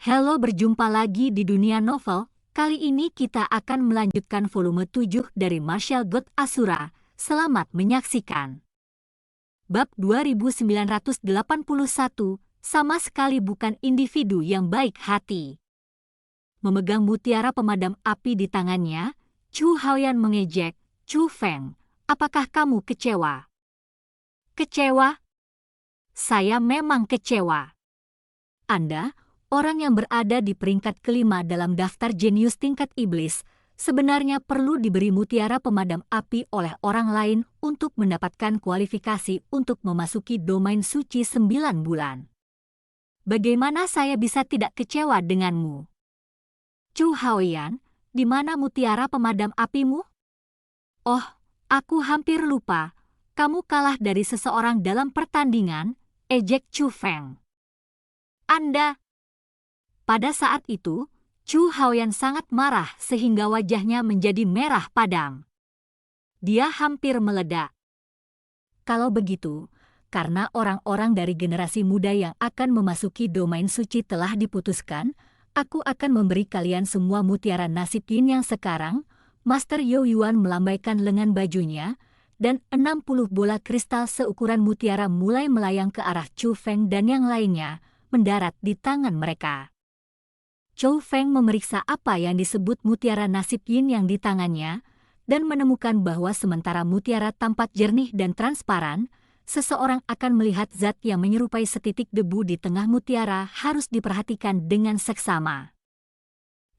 Halo, berjumpa lagi di dunia novel. Kali ini kita akan melanjutkan volume 7 dari Martial God Asura. Selamat menyaksikan. Bab 2981, sama sekali bukan individu yang baik hati. Memegang mutiara pemadam api di tangannya, Chu Haoyan mengejek, "Chu Feng, apakah kamu kecewa?" "Kecewa? Saya memang kecewa. Anda, orang yang berada di peringkat kelima dalam daftar jenius tingkat iblis, sebenarnya perlu diberi mutiara pemadam api oleh orang lain untuk mendapatkan kualifikasi untuk memasuki domain suci 9 bulan. Bagaimana saya bisa tidak kecewa denganmu? Chu Haoyan, di mana mutiara pemadam apimu?" "Oh, aku hampir lupa. Kamu kalah dari seseorang dalam pertandingan," ejek Chu Feng. "Anda..." Pada saat itu, Chu Haoyan sangat marah sehingga wajahnya menjadi merah padam. Dia hampir meledak. "Kalau begitu, karena orang-orang dari generasi muda yang akan memasuki domain suci telah diputuskan, aku akan memberi kalian semua mutiara nasib yin yang sekarang." Master Yo Yuan melambaikan lengan bajunya, dan 60 bola kristal seukuran mutiara mulai melayang ke arah Chu Feng dan yang lainnya, mendarat di tangan mereka. Chu Feng memeriksa apa yang disebut mutiara nasib yin yang di tangannya, dan menemukan bahwa sementara mutiara tampak jernih dan transparan, seseorang akan melihat zat yang menyerupai setitik debu di tengah mutiara harus diperhatikan dengan seksama.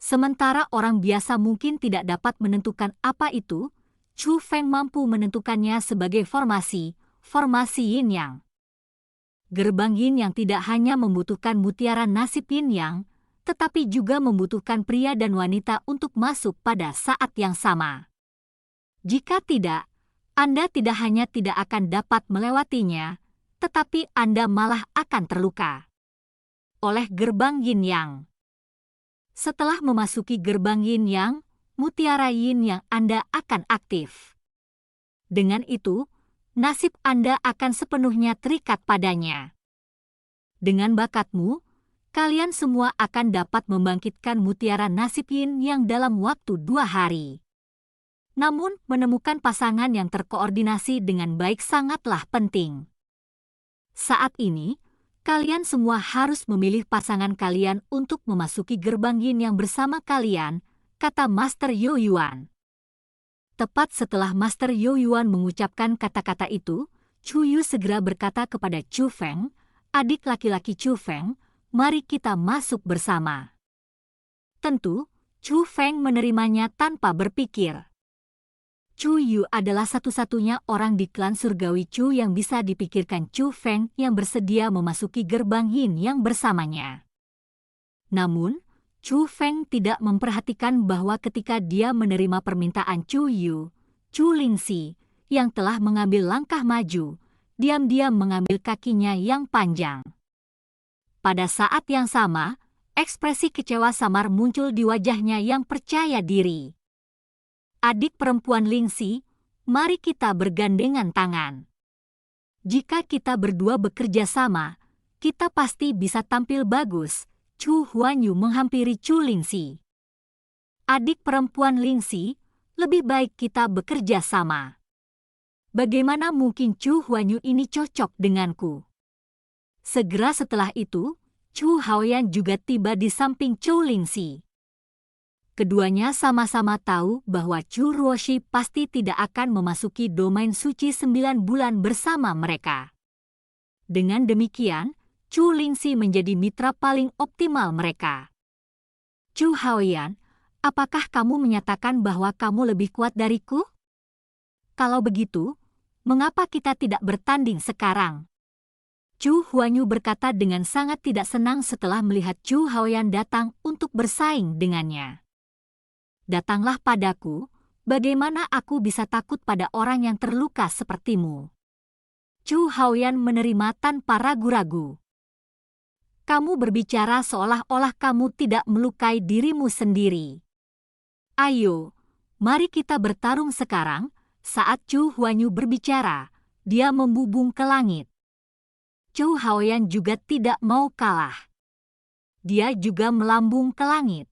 Sementara orang biasa mungkin tidak dapat menentukan apa itu, Chu Feng mampu menentukannya sebagai formasi yin yang. Gerbang yin yang tidak hanya membutuhkan mutiara nasib yin yang, tetapi juga membutuhkan pria dan wanita untuk masuk pada saat yang sama. Jika tidak, Anda tidak hanya tidak akan dapat melewatinya, tetapi Anda malah akan terluka oleh gerbang yin yang. Setelah memasuki gerbang yin yang, mutiara yin yang Anda akan aktif. Dengan itu, nasib Anda akan sepenuhnya terikat padanya. Dengan bakatmu, kalian semua akan dapat membangkitkan mutiara nasib yin yang dalam waktu 2 hari. Namun, menemukan pasangan yang terkoordinasi dengan baik sangatlah penting. Saat ini, kalian semua harus memilih pasangan kalian untuk memasuki gerbang yin yang bersama kalian, kata Master Yo Yuan. Tepat setelah Master Yo Yuan mengucapkan kata-kata itu, Chu Yu segera berkata kepada Chu Feng, "Adik laki-laki Chu Feng, mari kita masuk bersama." Tentu, Chu Feng menerimanya tanpa berpikir. Chu Yu adalah satu-satunya orang di klan surgawi Chu yang bisa dipikirkan Chu Feng yang bersedia memasuki gerbang yin yang bersamanya. Namun, Chu Feng tidak memperhatikan bahwa ketika dia menerima permintaan Chu Yu, Chu Lingxi, yang telah mengambil langkah maju, diam-diam mengambil kakinya yang panjang. Pada saat yang sama, ekspresi kecewa samar muncul di wajahnya yang percaya diri. "Adik perempuan Lingxi, mari kita bergandengan tangan. Jika kita berdua bekerja sama, kita pasti bisa tampil bagus." Chu Huanyu menghampiri Chu Lingxi. "Adik perempuan Lingxi, lebih baik kita bekerja sama. Bagaimana mungkin Chu Huanyu ini cocok denganku?" Segera setelah itu, Chu Haoyan juga tiba di samping Chu Lingxi. Keduanya sama-sama tahu bahwa Chu Ruoshi pasti tidak akan memasuki domain suci 9 bulan bersama mereka. Dengan demikian, Chu Lingxi menjadi mitra paling optimal mereka. "Chu Haoyan, apakah kamu menyatakan bahwa kamu lebih kuat dariku? Kalau begitu, mengapa kita tidak bertanding sekarang?" Chu Huanyu berkata dengan sangat tidak senang setelah melihat Chu Haoyan datang untuk bersaing dengannya. "Datanglah padaku, bagaimana aku bisa takut pada orang yang terluka sepertimu?" Chu Haoyan menerima tanpa ragu-ragu. "Kamu berbicara seolah-olah kamu tidak melukai dirimu sendiri. Ayo, mari kita bertarung sekarang." Saat Chu Huanyu berbicara, dia membubung ke langit. Chu Haoyan juga tidak mau kalah. dia juga melambung ke langit.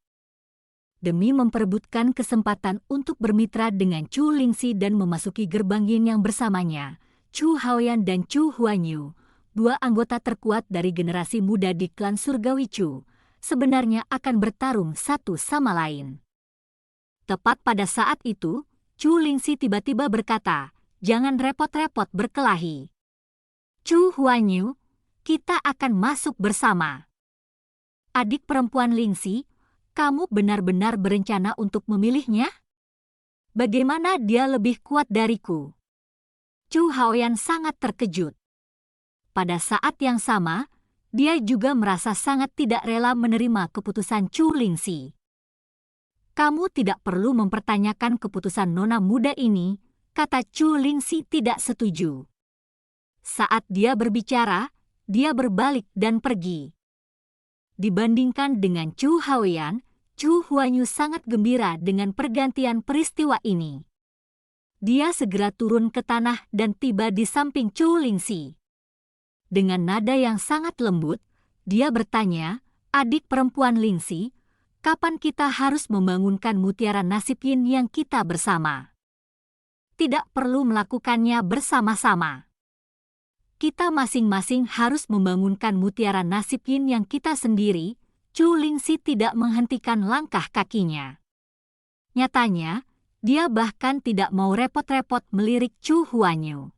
Demi memperebutkan kesempatan untuk bermitra dengan Chu Lingxi dan memasuki gerbang yin yang bersamanya, Chu Haoyan dan Chu Huanyu, dua anggota terkuat dari generasi muda di klan surgawi Chu, sebenarnya akan bertarung satu sama lain. Tepat pada saat itu, Chu Lingxi tiba-tiba berkata, "Jangan repot-repot berkelahi. Chu Huanyu, kita akan masuk bersama." Adik perempuan Lingxi, kamu benar-benar berencana untuk memilihnya? Bagaimana dia lebih kuat dariku? Chu Haoyan sangat terkejut. Pada saat yang sama, dia juga merasa sangat tidak rela menerima keputusan Chu Lingxi. Kamu tidak perlu mempertanyakan keputusan nona muda ini, kata Chu Lingxi tidak setuju. Saat dia berbicara, dia berbalik dan pergi. Dibandingkan dengan Chu Haoyan, Chu Huanyu sangat gembira dengan pergantian peristiwa ini. Dia segera turun ke tanah dan tiba di samping Chu Lingxi. Dengan nada yang sangat lembut, dia bertanya, "Adik perempuan Lingxi, kapan kita harus membangunkan mutiara nasib yin yang kita bersama? Tidak perlu melakukannya bersama-sama. Kita masing-masing harus membangunkan mutiara nasib yin yang kita sendiri." Chu Lingxi tidak menghentikan langkah kakinya. Nyatanya, dia bahkan tidak mau repot-repot melirik Chu Huanyu.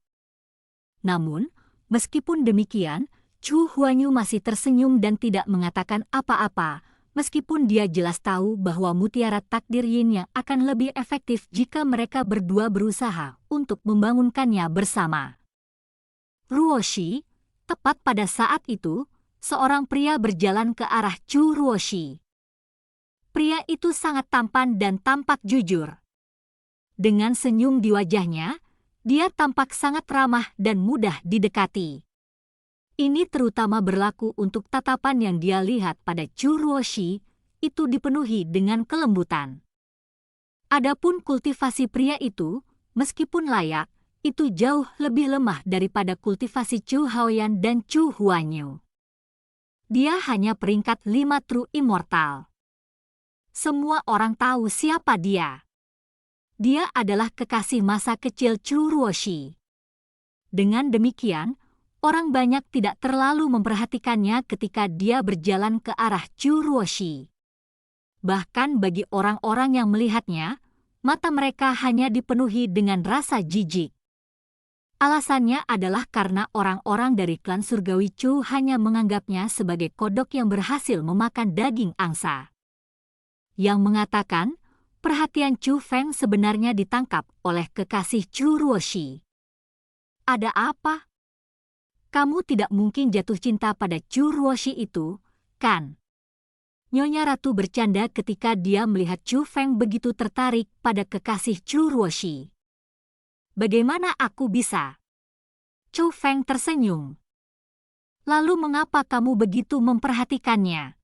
Namun, meskipun demikian, Chu Huanyu masih tersenyum dan tidak mengatakan apa-apa, meskipun dia jelas tahu bahwa mutiara takdir yin yang akan lebih efektif jika mereka berdua berusaha untuk membangunkannya bersama. Ruoshi, tepat pada saat itu, seorang pria berjalan ke arah Chu Ruoshi. Pria itu sangat tampan dan tampak jujur. Dengan senyum di wajahnya, dia tampak sangat ramah dan mudah didekati. Ini terutama berlaku untuk tatapan yang dia lihat pada Chu Ruoshi, itu dipenuhi dengan kelembutan. Adapun kultivasi pria itu, meskipun layak, itu jauh lebih lemah daripada kultivasi Chu Haoyan dan Chu Huanyu. Dia hanya peringkat 5 True Immortal. Semua orang tahu siapa dia. Dia adalah kekasih masa kecil Chu Ruoshi. Dengan demikian, orang banyak tidak terlalu memperhatikannya ketika dia berjalan ke arah Chu Ruoshi. Bahkan bagi orang-orang yang melihatnya, mata mereka hanya dipenuhi dengan rasa jijik. Alasannya adalah karena orang-orang dari klan surgawi Chu hanya menganggapnya sebagai kodok yang berhasil memakan daging angsa. Yang mengatakan, perhatian Chu Feng sebenarnya ditangkap oleh kekasih Chu Ruoshi. Ada apa? Kamu tidak mungkin jatuh cinta pada Chu Ruoshi itu, kan? Nyonya Ratu bercanda ketika dia melihat Chu Feng begitu tertarik pada kekasih Chu Ruoshi. Bagaimana aku bisa? Chu Feng tersenyum. Lalu mengapa kamu begitu memperhatikannya?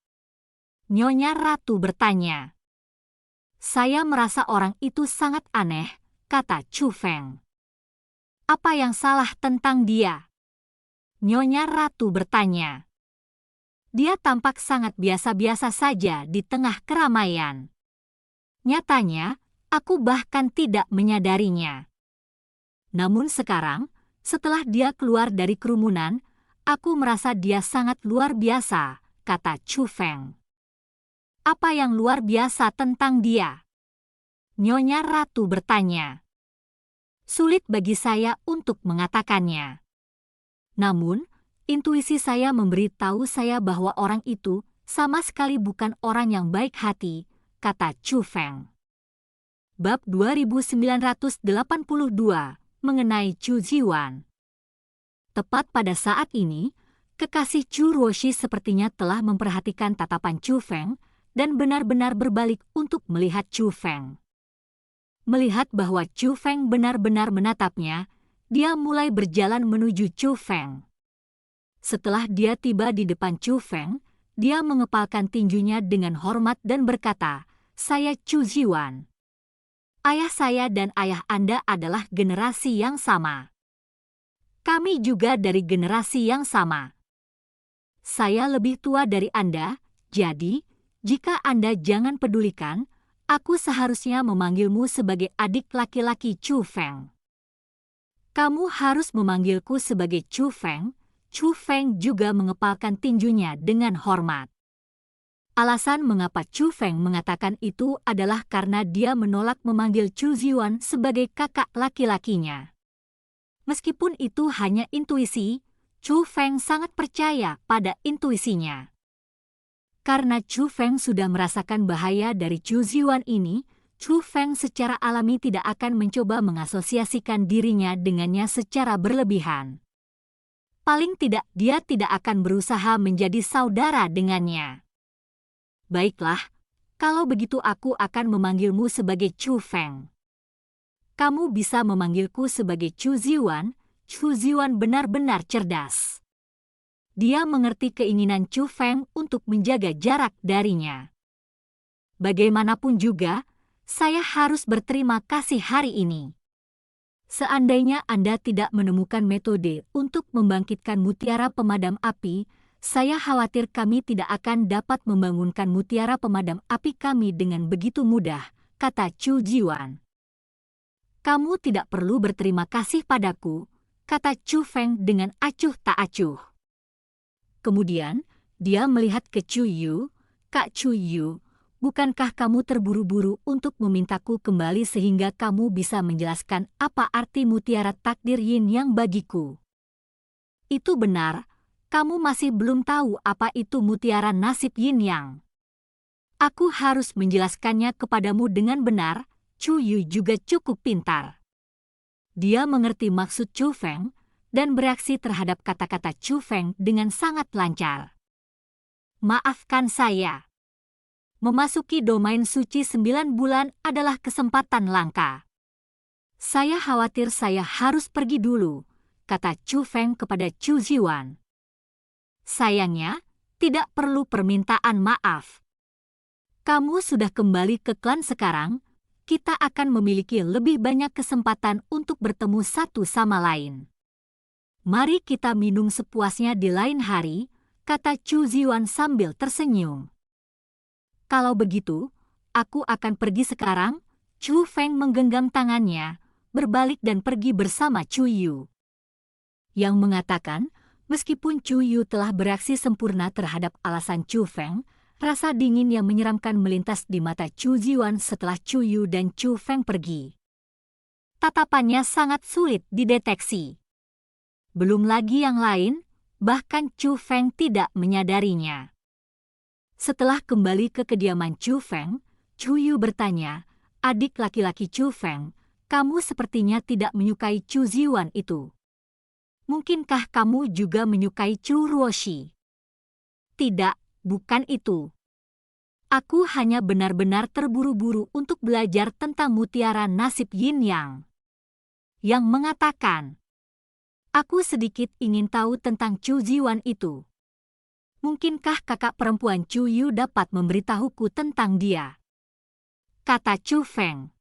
Nyonya Ratu bertanya. Saya merasa orang itu sangat aneh, kata Chu Feng. Apa yang salah tentang dia? Nyonya Ratu bertanya. Dia tampak sangat biasa-biasa saja di tengah keramaian. Nyatanya, aku bahkan tidak menyadarinya. Namun sekarang, setelah dia keluar dari kerumunan, aku merasa dia sangat luar biasa, kata Chu Feng. Apa yang luar biasa tentang dia? Nyonya Ratu bertanya. Sulit bagi saya untuk mengatakannya. Namun, intuisi saya memberitahu saya bahwa orang itu sama sekali bukan orang yang baik hati, kata Chu Feng. Bab 2982 mengenai Chu Ziwan. Tepat pada saat ini, kekasih Chu Ruoshi sepertinya telah memperhatikan tatapan Chu Feng dan benar-benar berbalik untuk melihat Chu Feng. Melihat bahwa Chu Feng benar-benar menatapnya, dia mulai berjalan menuju Chu Feng. Setelah dia tiba di depan Chu Feng, dia mengepalkan tinjunya dengan hormat dan berkata, "Saya Chu Ziwan. Ayah saya dan ayah Anda adalah generasi yang sama. Kami juga dari generasi yang sama. Saya lebih tua dari Anda, Jadi, jika Anda jangan pedulikan, aku seharusnya memanggilmu sebagai adik laki-laki Chu Feng. Kamu harus memanggilku sebagai Chu Feng. Chu Feng juga mengepalkan tinjunya dengan hormat. Alasan mengapa Chu Feng mengatakan itu adalah karena dia menolak memanggil Chu Ziyuan sebagai kakak laki-lakinya. Meskipun itu hanya intuisi, Chu Feng sangat percaya pada intuisinya. Karena Chu Feng sudah merasakan bahaya dari Chu Ziyuan ini, Chu Feng secara alami tidak akan mencoba mengasosiasikan dirinya dengannya secara berlebihan. Paling tidak dia tidak akan berusaha menjadi saudara dengannya. Baiklah, kalau begitu aku akan memanggilmu sebagai Chu Feng. Kamu bisa memanggilku sebagai Chu Ziyuan. Chu Ziyuan benar-benar cerdas. Dia mengerti keinginan Chu Feng untuk menjaga jarak darinya. Bagaimanapun juga, saya harus berterima kasih hari ini. Seandainya Anda tidak menemukan metode untuk membangkitkan mutiara pemadam api, saya khawatir kami tidak akan dapat membangunkan mutiara pemadam api kami dengan begitu mudah, kata Chu Ziyuan. Kamu tidak perlu berterima kasih padaku, kata Chu Feng dengan acuh tak acuh. Kemudian, dia melihat ke Chu Yu. Kak Chu Yu, bukankah kamu terburu-buru untuk memintaku kembali sehingga kamu bisa menjelaskan apa arti mutiara takdir yin yang bagiku? Itu benar. Kamu masih belum tahu apa itu mutiara nasib yin yang. Aku harus menjelaskannya kepadamu dengan benar. Chu Yu juga cukup pintar. Dia mengerti maksud Chu Feng dan bereaksi terhadap kata-kata Chu Feng dengan sangat lancar. Maafkan saya. Memasuki domain suci 9 bulan adalah kesempatan langka. Saya khawatir saya harus pergi dulu, kata Chu Feng kepada Chu Ziyuan. Sayangnya, tidak perlu permintaan maaf. Kamu sudah kembali ke klan sekarang, kita akan memiliki lebih banyak kesempatan untuk bertemu satu sama lain. Mari kita minum sepuasnya di lain hari, kata Chu Ziyuan sambil tersenyum. Kalau begitu, aku akan pergi sekarang. Chu Feng menggenggam tangannya, berbalik dan pergi bersama Chu Yu. Yang mengatakan, meskipun Chu Yu telah bereaksi sempurna terhadap alasan Chu Feng, rasa dingin yang menyeramkan melintas di mata Chu Ziyuan setelah Chu Yu dan Chu Feng pergi. Tatapannya sangat sulit dideteksi. Belum lagi yang lain, bahkan Chu Feng tidak menyadarinya. Setelah kembali ke kediaman Chu Feng, Chu Yu bertanya, adik laki-laki Chu Feng, kamu sepertinya tidak menyukai Chu Ziyuan itu. Mungkinkah kamu juga menyukai Chu Ruoshi? Tidak, bukan itu. Aku hanya benar-benar terburu-buru untuk belajar tentang mutiara nasib yin yang. Yang mengatakan, aku sedikit ingin tahu tentang Chu Ziyuan itu. Mungkinkah kakak perempuan Chu Yu dapat memberitahuku tentang dia? Kata Chu Feng.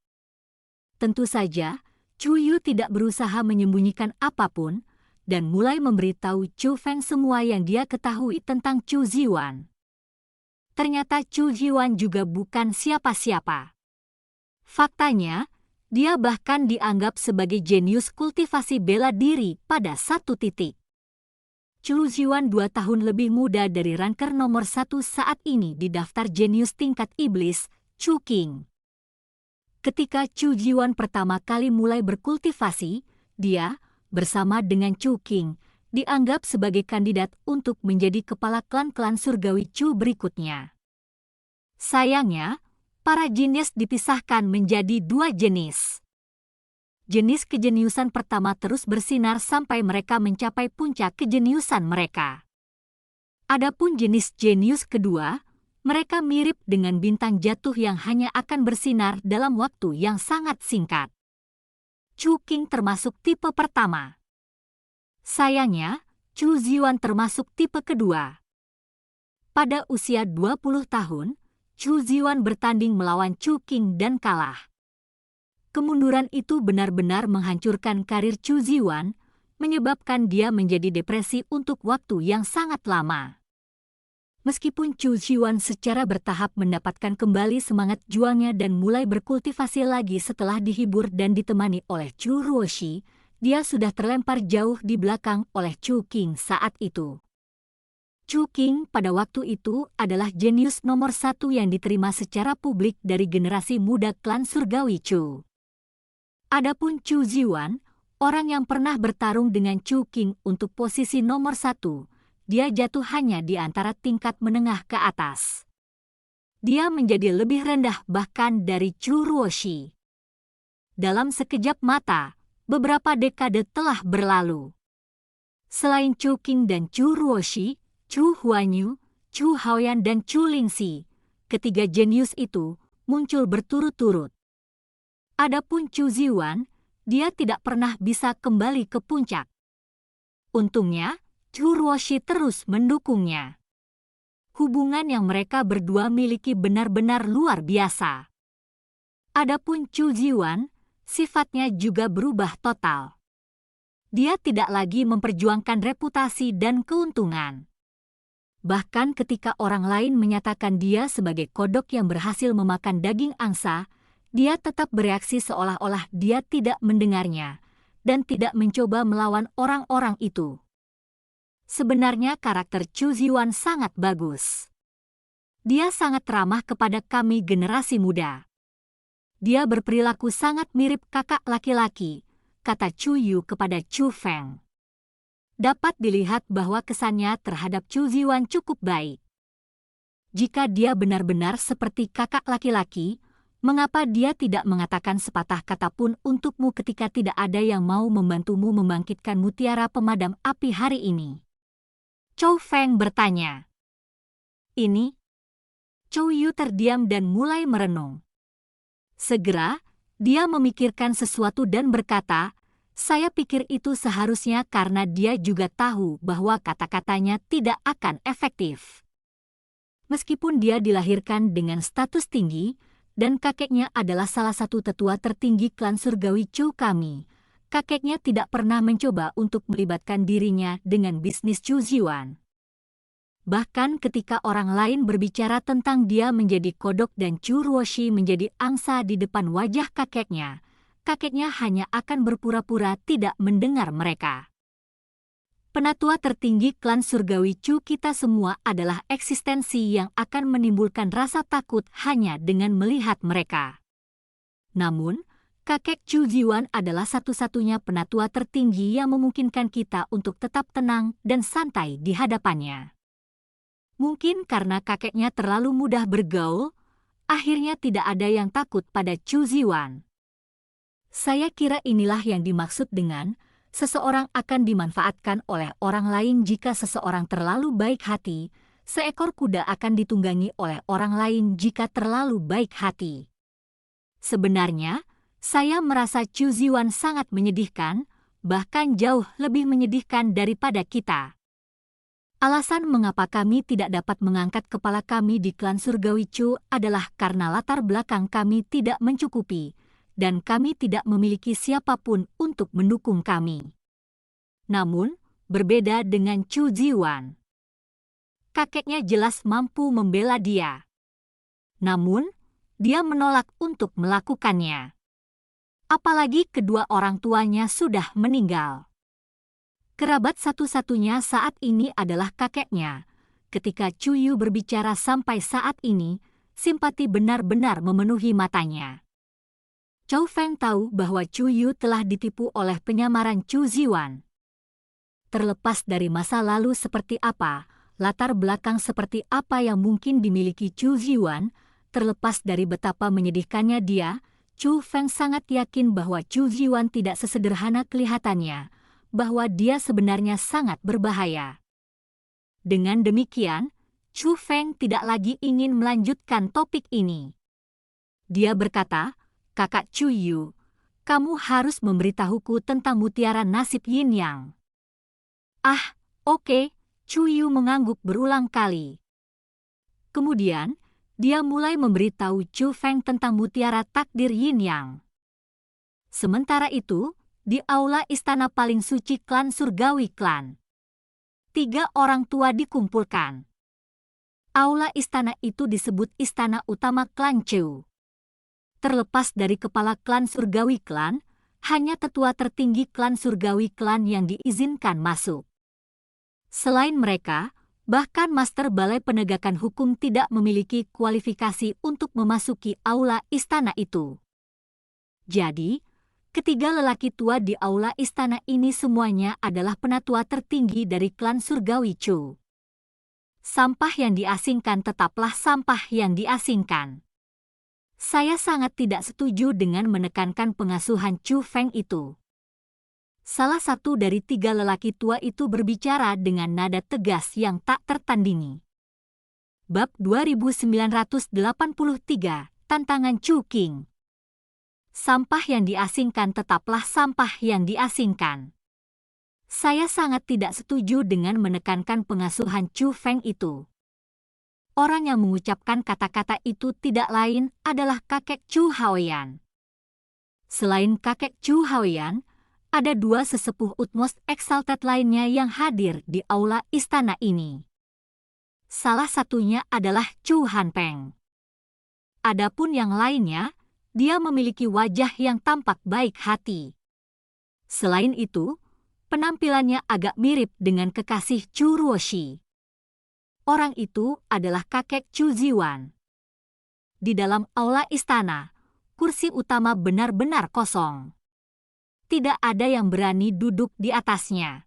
Tentu saja, Chu Yu tidak berusaha menyembunyikan apapun, dan mulai memberitahu Chu Feng semua yang dia ketahui tentang Chu Ziyuan. Ternyata Chu Ziyuan juga bukan siapa-siapa. Faktanya, dia bahkan dianggap sebagai jenius kultivasi bela diri pada satu titik. Chu Ziyuan 2 tahun lebih muda dari ranker nomor 1 saat ini di daftar jenius tingkat iblis, Chu Qing. Ketika Chu Ziyuan pertama kali mulai berkultivasi, dia, bersama dengan Chu Qing, dianggap sebagai kandidat untuk menjadi kepala klan-klan surgawi Chu berikutnya. Sayangnya, para jenius dipisahkan menjadi 2 jenis. Jenis kejeniusan pertama terus bersinar sampai mereka mencapai puncak kejeniusan mereka. Adapun jenis jenius kedua, mereka mirip dengan bintang jatuh yang hanya akan bersinar dalam waktu yang sangat singkat. Chu Qing termasuk tipe pertama. Sayangnya, Chu Ziyuan termasuk tipe kedua. Pada usia 20 tahun, Chu Ziyuan bertanding melawan Chu Qing dan kalah. Kemunduran itu benar-benar menghancurkan karir Chu Ziyuan, menyebabkan dia menjadi depresi untuk waktu yang sangat lama. Meskipun Chu Zhiwan secara bertahap mendapatkan kembali semangat juangnya dan mulai berkultivasi lagi setelah dihibur dan ditemani oleh Chu Ruoshi, dia sudah terlempar jauh di belakang oleh Chu Qing saat itu. Chu Qing pada waktu itu adalah jenius nomor 1 yang diterima secara publik dari generasi muda klan surgawi Chu. Adapun Chu Zhiwan, orang yang pernah bertarung dengan Chu Qing untuk posisi nomor 1, dia jatuh hanya di antara tingkat menengah ke atas. Dia menjadi lebih rendah bahkan dari Chu Ruoshi. Dalam sekejap mata, beberapa dekade telah berlalu. Selain Chu Qing dan Chu Ruoshi, Chu Huanyu, Chu Haoyan dan Chu Lingxi, ketiga jenius itu muncul berturut-turut. Adapun Chu Zhiwan, dia tidak pernah bisa kembali ke puncak. Untungnya, Chu Ruoshi terus mendukungnya. Hubungan yang mereka berdua miliki benar-benar luar biasa. Adapun Chu Zhiwan, sifatnya juga berubah total. Dia tidak lagi memperjuangkan reputasi dan keuntungan. Bahkan ketika orang lain menyatakan dia sebagai kodok yang berhasil memakan daging angsa, dia tetap bereaksi seolah-olah dia tidak mendengarnya dan tidak mencoba melawan orang-orang itu. Sebenarnya karakter Chu Zhiwan sangat bagus. Dia sangat ramah kepada kami generasi muda. Dia berperilaku sangat mirip kakak laki-laki, kata Chu Yu kepada Chu Feng. Dapat dilihat bahwa kesannya terhadap Chu Zhiwan cukup baik. Jika dia benar-benar seperti kakak laki-laki, mengapa dia tidak mengatakan sepatah kata pun untukmu ketika tidak ada yang mau membantumu membangkitkan mutiara pemadam api hari ini? Chu Feng bertanya. Ini? Chu Yu terdiam dan mulai merenung. Segera, dia memikirkan sesuatu dan berkata, saya pikir itu seharusnya karena dia juga tahu bahwa kata-katanya tidak akan efektif. Meskipun dia dilahirkan dengan status tinggi, dan kakeknya adalah salah satu tetua tertinggi klan surgawi Chu kami, kakeknya tidak pernah mencoba untuk melibatkan dirinya dengan bisnis Chu Zhiwan. Bahkan ketika orang lain berbicara tentang dia menjadi kodok dan Chu Ruoshi menjadi angsa di depan wajah kakeknya hanya akan berpura-pura tidak mendengar mereka. Penatua tertinggi klan surgawi Chu kita semua adalah eksistensi yang akan menimbulkan rasa takut hanya dengan melihat mereka. Namun, kakek Chu Zhiwan adalah satu-satunya penatua tertinggi yang memungkinkan kita untuk tetap tenang dan santai di hadapannya. Mungkin karena kakeknya terlalu mudah bergaul, akhirnya tidak ada yang takut pada Chu Zhiwan. Saya kira inilah yang dimaksud dengan seseorang akan dimanfaatkan oleh orang lain. Jika seseorang terlalu baik hati, seekor kuda akan ditunggangi oleh orang lain jika terlalu baik hati. Sebenarnya, saya merasa Chu Zhiwan sangat menyedihkan, bahkan jauh lebih menyedihkan daripada kita. Alasan mengapa kami tidak dapat mengangkat kepala kami di klan surgawi Chu adalah karena latar belakang kami tidak mencukupi, dan kami tidak memiliki siapapun untuk mendukung kami. Namun, berbeda dengan Chu Zhiwan. Kakeknya jelas mampu membela dia. Namun, dia menolak untuk melakukannya. Apalagi kedua orang tuanya sudah meninggal. Kerabat satu-satunya saat ini adalah kakeknya. Ketika Chu Yu berbicara sampai saat ini, simpati benar-benar memenuhi matanya. Chu Feng tahu bahwa Chu Yu telah ditipu oleh penyamaran Chu Zhiwan. Terlepas dari masa lalu seperti apa, latar belakang seperti apa yang mungkin dimiliki Chu Zhiwan, terlepas dari betapa menyedihkannya dia, Chu Feng sangat yakin bahwa Chu Zhiwan tidak sesederhana kelihatannya, bahwa dia sebenarnya sangat berbahaya. Dengan demikian, Chu Feng tidak lagi ingin melanjutkan topik ini. Dia berkata, Kakak Chu Yu, kamu harus memberitahuku tentang mutiara nasib Yin Yang. Ah, oke, Chu Yu mengangguk berulang kali. Kemudian, dia mulai memberitahu Chu Feng tentang mutiara takdir Yin Yang. Sementara itu, di aula istana paling suci klan surgawi klan, 3 orang tua dikumpulkan. Aula istana itu disebut istana utama klan Chu. Terlepas dari kepala klan surgawi klan, hanya tetua tertinggi klan surgawi klan yang diizinkan masuk. Selain mereka, bahkan Master Balai Penegakan Hukum tidak memiliki kualifikasi untuk memasuki aula istana itu. Jadi, ketiga lelaki tua di aula istana ini semuanya adalah penatua tertinggi dari klan surgawi Chu. Sampah yang diasingkan tetaplah sampah yang diasingkan. Saya sangat tidak setuju dengan menekankan pengasuhan Chu Feng itu. Salah satu dari tiga lelaki tua itu berbicara dengan nada tegas yang tak tertandingi. Bab 2983, Tantangan Chu King. Sampah yang diasingkan tetaplah sampah yang diasingkan. Saya sangat tidak setuju dengan menekankan pengasuhan Chu Feng itu. Orang yang mengucapkan kata-kata itu tidak lain adalah kakek Chu Haoyan. Selain kakek Chu Haoyan, ada dua sesepuh utmost exalted lainnya yang hadir di aula istana ini. Salah satunya adalah Chu Hanpeng. Adapun yang lainnya, dia memiliki wajah yang tampak baik hati. Selain itu, penampilannya agak mirip dengan kekasih Chu Ruoshi. Orang itu adalah kakek Chu Ziwan. Di dalam aula istana, kursi utama benar-benar kosong. Tidak ada yang berani duduk di atasnya.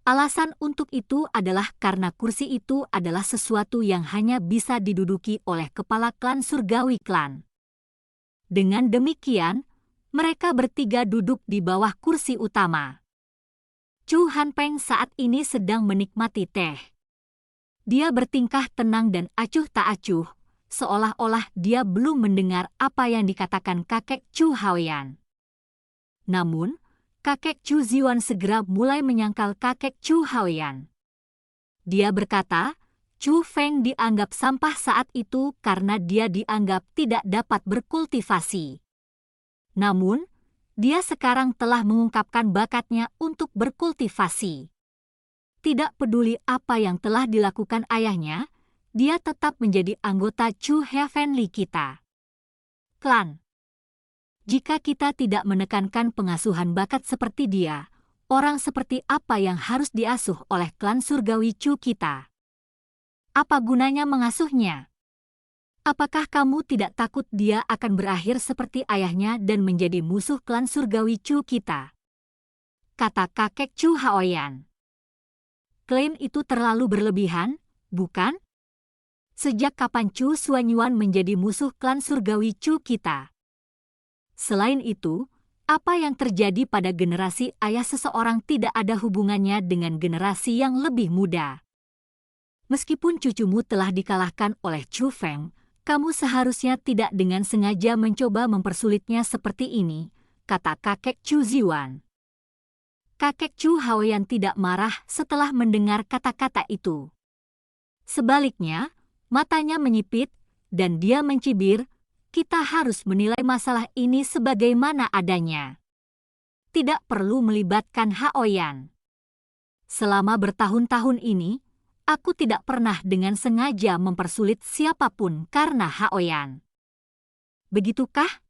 Alasan untuk itu adalah karena kursi itu adalah sesuatu yang hanya bisa diduduki oleh kepala klan surgawi klan. Dengan demikian, mereka bertiga duduk di bawah kursi utama. Chu Hanpeng saat ini sedang menikmati teh. Dia bertingkah tenang dan acuh tak acuh, seolah-olah dia belum mendengar apa yang dikatakan kakek Chu Haoyan. Namun, kakek Chu Ziwan segera mulai menyangkal kakek Chu Haoyan. Dia berkata, Chu Feng dianggap sampah saat itu karena dia dianggap tidak dapat berkultivasi. Namun, dia sekarang telah mengungkapkan bakatnya untuk berkultivasi. Tidak peduli apa yang telah dilakukan ayahnya, dia tetap menjadi anggota Chu Heavenly kita. Klan. Jika kita tidak menekankan pengasuhan bakat seperti dia, orang seperti apa yang harus diasuh oleh klan surgawi Chu kita? Apa gunanya mengasuhnya? Apakah kamu tidak takut dia akan berakhir seperti ayahnya dan menjadi musuh klan surgawi Chu kita? Kata kakek Chu Haoyan. Klaim itu terlalu berlebihan, bukan? Sejak kapan Chu Xuanyuan menjadi musuh klan surgawi Chu kita? Selain itu, apa yang terjadi pada generasi ayah seseorang tidak ada hubungannya dengan generasi yang lebih muda. Meskipun cucumu telah dikalahkan oleh Chu Feng, kamu seharusnya tidak dengan sengaja mencoba mempersulitnya seperti ini, kata kakek Chu Ziwan. Kakek Chu Haoyan tidak marah setelah mendengar kata-kata itu. Sebaliknya, matanya menyipit, dan dia mencibir, kita harus menilai masalah ini sebagaimana adanya. Tidak perlu melibatkan Haoyan. Selama bertahun-tahun ini, aku tidak pernah dengan sengaja mempersulit siapapun karena Haoyan. Begitukah?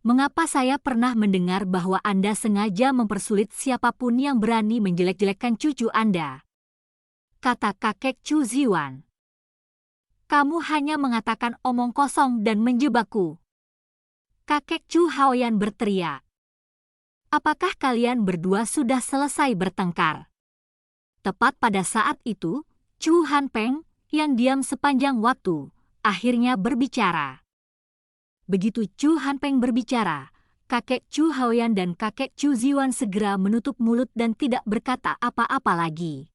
Mengapa saya pernah mendengar bahwa Anda sengaja mempersulit siapapun yang berani menjelek-jelekkan cucu Anda? Kata kakek Chu Ziwan. Kamu hanya mengatakan omong kosong dan menjebakku. Kakek Chu Haoyan berteriak. Apakah kalian berdua sudah selesai bertengkar? Tepat pada saat itu, Chu Hanpeng, yang diam sepanjang waktu, akhirnya berbicara. Begitu Chu Hanpeng berbicara, kakek Chu Haoyan dan kakek Chu Ziwan segera menutup mulut dan tidak berkata apa-apa lagi.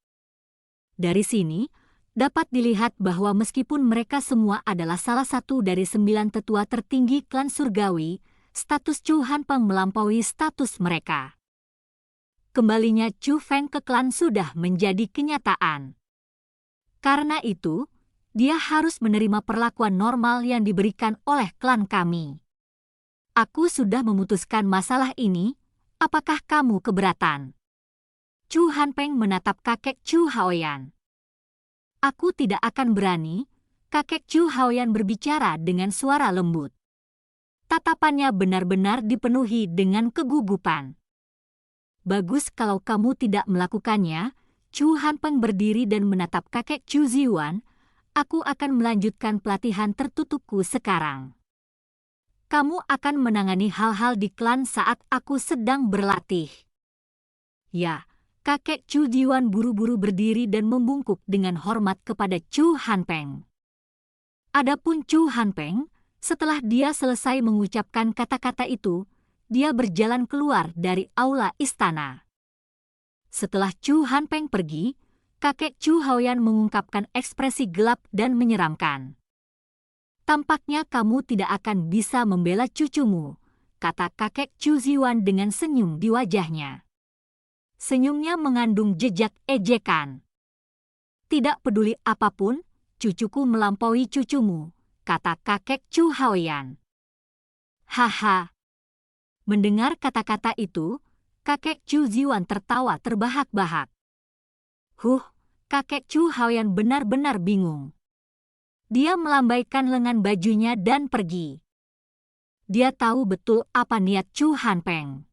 Dari sini, dapat dilihat bahwa meskipun mereka semua adalah salah satu dari 9 tetua tertinggi klan surgawi, status Chu Hanpeng melampaui status mereka. Kembalinya Chu Feng ke klan sudah menjadi kenyataan. Karena itu, dia harus menerima perlakuan normal yang diberikan oleh klan kami. Aku sudah memutuskan masalah ini, apakah kamu keberatan? Chu Hanpeng menatap kakek Chu Haoyan. Aku tidak akan berani, kakek Chu Haoyan berbicara dengan suara lembut. Tatapannya benar-benar dipenuhi dengan kegugupan. Bagus kalau kamu tidak melakukannya. Chu Hanpeng berdiri dan menatap kakek Chu Ziwan. Aku akan melanjutkan pelatihan tertutupku sekarang. Kamu akan menangani hal-hal di klan saat aku sedang berlatih. Ya, kakek Chu Ziwan buru-buru berdiri dan membungkuk dengan hormat kepada Chu Hanpeng. Adapun Chu Hanpeng, setelah dia selesai mengucapkan kata-kata itu, dia berjalan keluar dari aula istana. Setelah Chu Hanpeng pergi, kakek Chu Haoyan mengungkapkan ekspresi gelap dan menyeramkan. Tampaknya kamu tidak akan bisa membela cucumu, kata kakek Chu Ziwan dengan senyum di wajahnya. Senyumnya mengandung jejak ejekan. Tidak peduli apapun, cucuku melampaui cucumu, kata kakek Chu Haoyan. Haha. Mendengar kata-kata itu, kakek Chu Ziwan tertawa terbahak-bahak. Kakek Chu Haoyan benar-benar bingung. Dia melambaikan lengan bajunya dan pergi. Dia tahu betul apa niat Chu Hanpeng.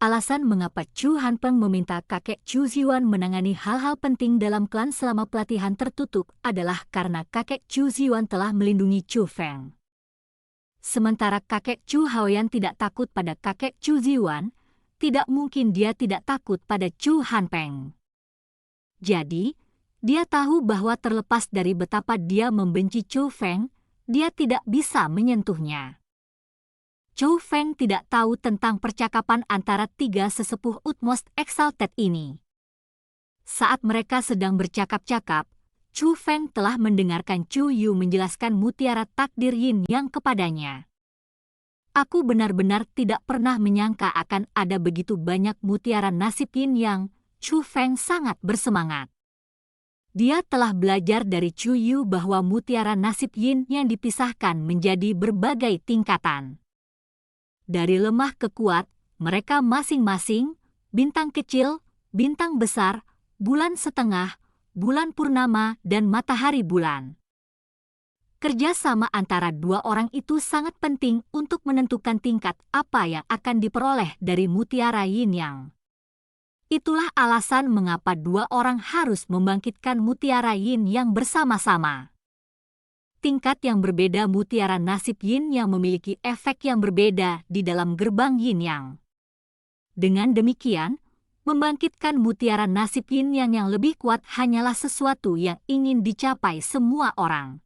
Alasan mengapa Chu Hanpeng meminta kakek Chu Ziwan menangani hal-hal penting dalam klan selama pelatihan tertutup adalah karena kakek Chu Ziwan telah melindungi Chu Feng. Sementara kakek Chu Haoyan tidak takut pada kakek Chu Ziwan, tidak mungkin dia tidak takut pada Chu Hanpeng. Jadi, dia tahu bahwa terlepas dari betapa dia membenci Chu Feng, dia tidak bisa menyentuhnya. Chu Feng tidak tahu tentang percakapan antara tiga sesepuh utmost exalted ini. Saat mereka sedang bercakap-cakap, Chu Feng telah mendengarkan Chu Yu menjelaskan mutiara takdir Yin Yang kepadanya. Aku benar-benar tidak pernah menyangka akan ada begitu banyak mutiara nasib Yin Yang. Chu Feng sangat bersemangat. Dia telah belajar dari Chu Yu bahwa mutiara nasib Yin yang dipisahkan menjadi berbagai tingkatan. Dari lemah ke kuat, mereka masing-masing, bintang kecil, bintang besar, bulan setengah, bulan purnama, dan matahari bulan. Kerjasama antara dua orang itu sangat penting untuk menentukan tingkat apa yang akan diperoleh dari mutiara Yin Yang. Itulah alasan mengapa dua orang harus membangkitkan mutiara Yin Yang bersama-sama. Tingkat yang berbeda mutiara nasib Yin yang memiliki efek yang berbeda di dalam gerbang Yin Yang. Dengan demikian, membangkitkan mutiara nasib Yin Yang lebih kuat hanyalah sesuatu yang ingin dicapai semua orang.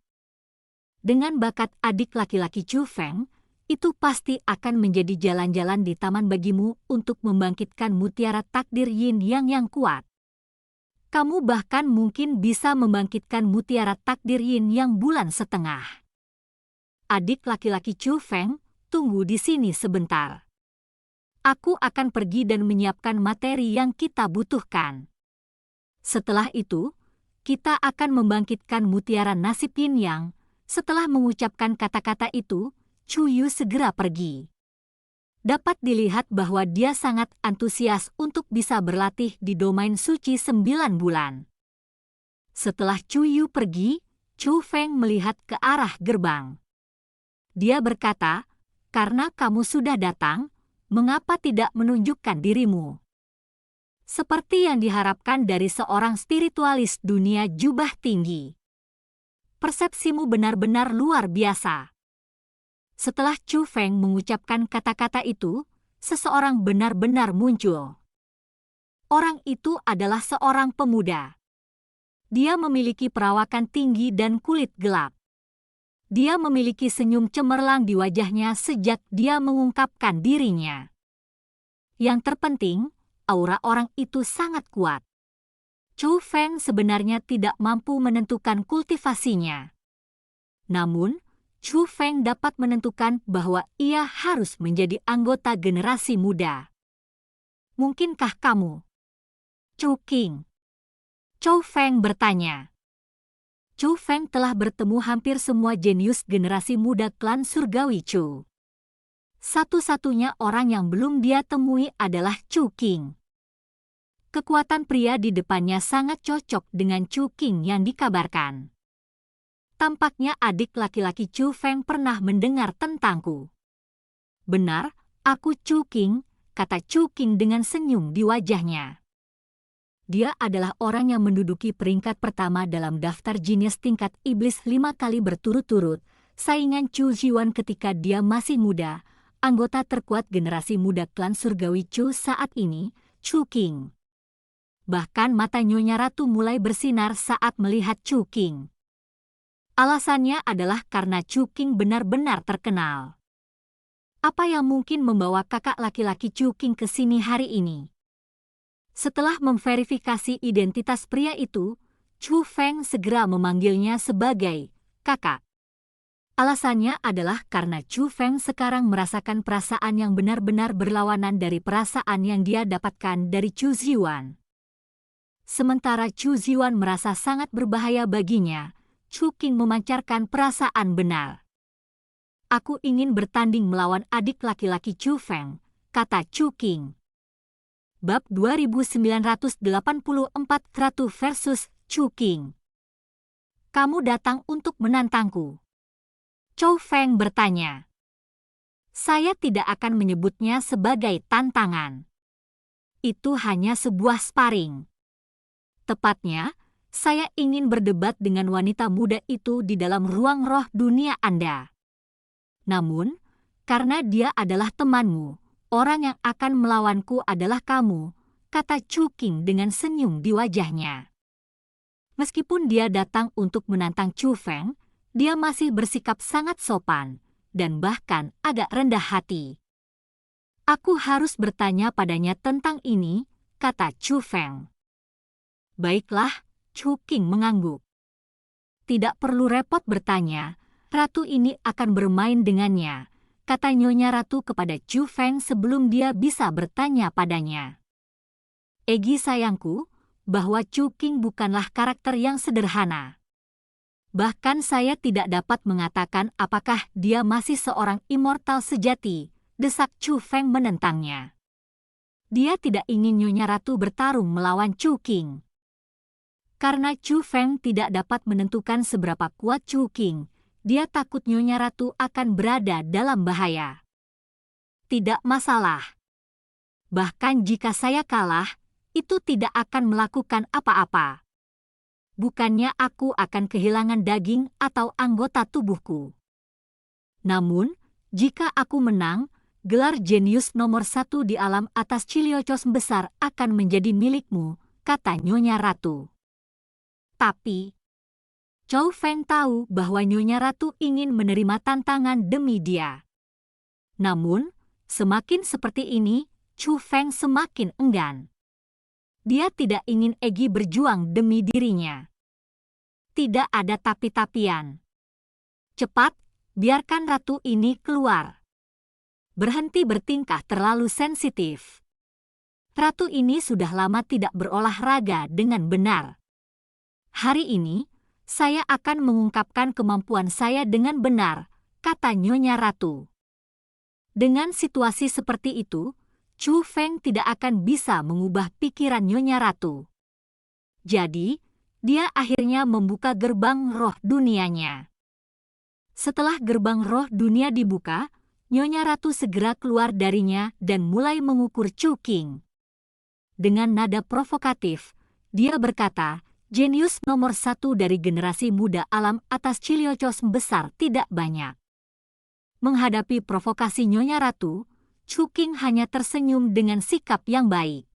Dengan bakat adik laki-laki Chu Feng, itu pasti akan menjadi jalan-jalan di taman bagimu untuk membangkitkan mutiara takdir Yin yang kuat. Kamu bahkan mungkin bisa membangkitkan mutiara takdir Yin yang bulan setengah. Adik laki-laki Chu Feng, tunggu di sini sebentar. Aku akan pergi dan menyiapkan materi yang kita butuhkan. Setelah itu, kita akan membangkitkan mutiara nasib Yin Yang. Setelah mengucapkan kata-kata itu, Chu Yu segera pergi. Dapat dilihat bahwa dia sangat antusias untuk bisa berlatih di domain suci 9 bulan. Setelah Chu Yu pergi, Chu Feng melihat ke arah gerbang. Dia berkata, "Karena kamu sudah datang, mengapa tidak menunjukkan dirimu?" Seperti yang diharapkan dari seorang spiritualis dunia jubah tinggi. Persepsimu benar-benar luar biasa. Setelah Chu Feng mengucapkan kata-kata itu, seseorang benar-benar muncul. Orang itu adalah seorang pemuda. Dia memiliki perawakan tinggi dan kulit gelap. Dia memiliki senyum cemerlang di wajahnya sejak dia mengungkapkan dirinya. Yang terpenting, aura orang itu sangat kuat. Chu Feng sebenarnya tidak mampu menentukan kultivasinya. Namun, Chu Feng dapat menentukan bahwa ia harus menjadi anggota generasi muda. Mungkinkah kamu? Chu Qing. Chu Feng bertanya. Chu Feng telah bertemu hampir semua jenius generasi muda klan surgawi Chu. Satu-satunya orang yang belum dia temui adalah Chu Qing. Kekuatan pria di depannya sangat cocok dengan Chu Qing yang dikabarkan. Tampaknya adik laki-laki Chu Feng pernah mendengar tentangku. Benar, aku Chu Qing, kata Chu Qing dengan senyum di wajahnya. Dia adalah orang yang menduduki peringkat pertama dalam daftar jenius tingkat iblis 5 kali berturut-turut, saingan Chu Zhiwan ketika dia masih muda, anggota terkuat generasi muda klan surgawi Chu saat ini, Chu Qing. Bahkan mata Nyonya Ratu mulai bersinar saat melihat Chu Qing. Alasannya adalah karena Chu Qing benar-benar terkenal. Apa yang mungkin membawa kakak laki-laki Chu Qing ke sini hari ini? Setelah memverifikasi identitas pria itu, Chu Feng segera memanggilnya sebagai kakak. Alasannya adalah karena Chu Feng sekarang merasakan perasaan yang benar-benar berlawanan dari perasaan yang dia dapatkan dari Chu Zhiwan. Sementara Chu Zhiwan merasa sangat berbahaya baginya, Chu Qing memancarkan perasaan benar. Aku ingin bertanding melawan adik laki-laki Chu Feng, kata Chu Qing. Bab 2984 Ratu versus Chu Qing. Kamu datang untuk menantangku? Chu Feng bertanya. Saya tidak akan menyebutnya sebagai tantangan. Itu hanya sebuah sparring. Tepatnya, saya ingin berdebat dengan wanita muda itu di dalam ruang roh dunia Anda. Namun, karena dia adalah temanmu, orang yang akan melawanku adalah kamu, kata Chu Qing dengan senyum di wajahnya. Meskipun dia datang untuk menantang Chu Feng, dia masih bersikap sangat sopan, dan bahkan agak rendah hati. Aku harus bertanya padanya tentang ini, kata Chu Feng. Baiklah, Chu Qing mengangguk. Tidak perlu repot bertanya, ratu ini akan bermain dengannya, kata Nyonya Ratu kepada Chu Feng sebelum dia bisa bertanya padanya. Egi sayangku, bahwa Chu Qing bukanlah karakter yang sederhana. Bahkan saya tidak dapat mengatakan apakah dia masih seorang immortal sejati, desak Chu Feng menentangnya. Dia tidak ingin Nyonya Ratu bertarung melawan Chu Qing. Karena Chu Feng tidak dapat menentukan seberapa kuat Chu Qing, dia takut Nyonya Ratu akan berada dalam bahaya. Tidak masalah. Bahkan jika saya kalah, itu tidak akan melakukan apa-apa. Bukannya aku akan kehilangan daging atau anggota tubuhku. Namun, jika aku menang, gelar jenius nomor 1 di alam atas Chiliocos besar akan menjadi milikmu, kata Nyonya Ratu. Tapi, Chu Feng tahu bahwa Nyonya Ratu ingin menerima tantangan demi dia. Namun, semakin seperti ini, Chu Feng semakin enggan. Dia tidak ingin Egi berjuang demi dirinya. Tidak ada tapi-tapian. Cepat, biarkan ratu ini keluar. Berhenti bertingkah terlalu sensitif. Ratu ini sudah lama tidak berolahraga dengan benar. Hari ini, saya akan mengungkapkan kemampuan saya dengan benar, kata Nyonya Ratu. Dengan situasi seperti itu, Chu Feng tidak akan bisa mengubah pikiran Nyonya Ratu. Jadi, dia akhirnya membuka gerbang roh dunianya. Setelah gerbang roh dunia dibuka, Nyonya Ratu segera keluar darinya dan mulai mengukur Chu Qing. Dengan nada provokatif, dia berkata, jenius nomor 1 dari generasi muda alam atas Chiliocos besar tidak banyak. Menghadapi provokasi Nyonya Ratu, Chu Qing hanya tersenyum dengan sikap yang baik.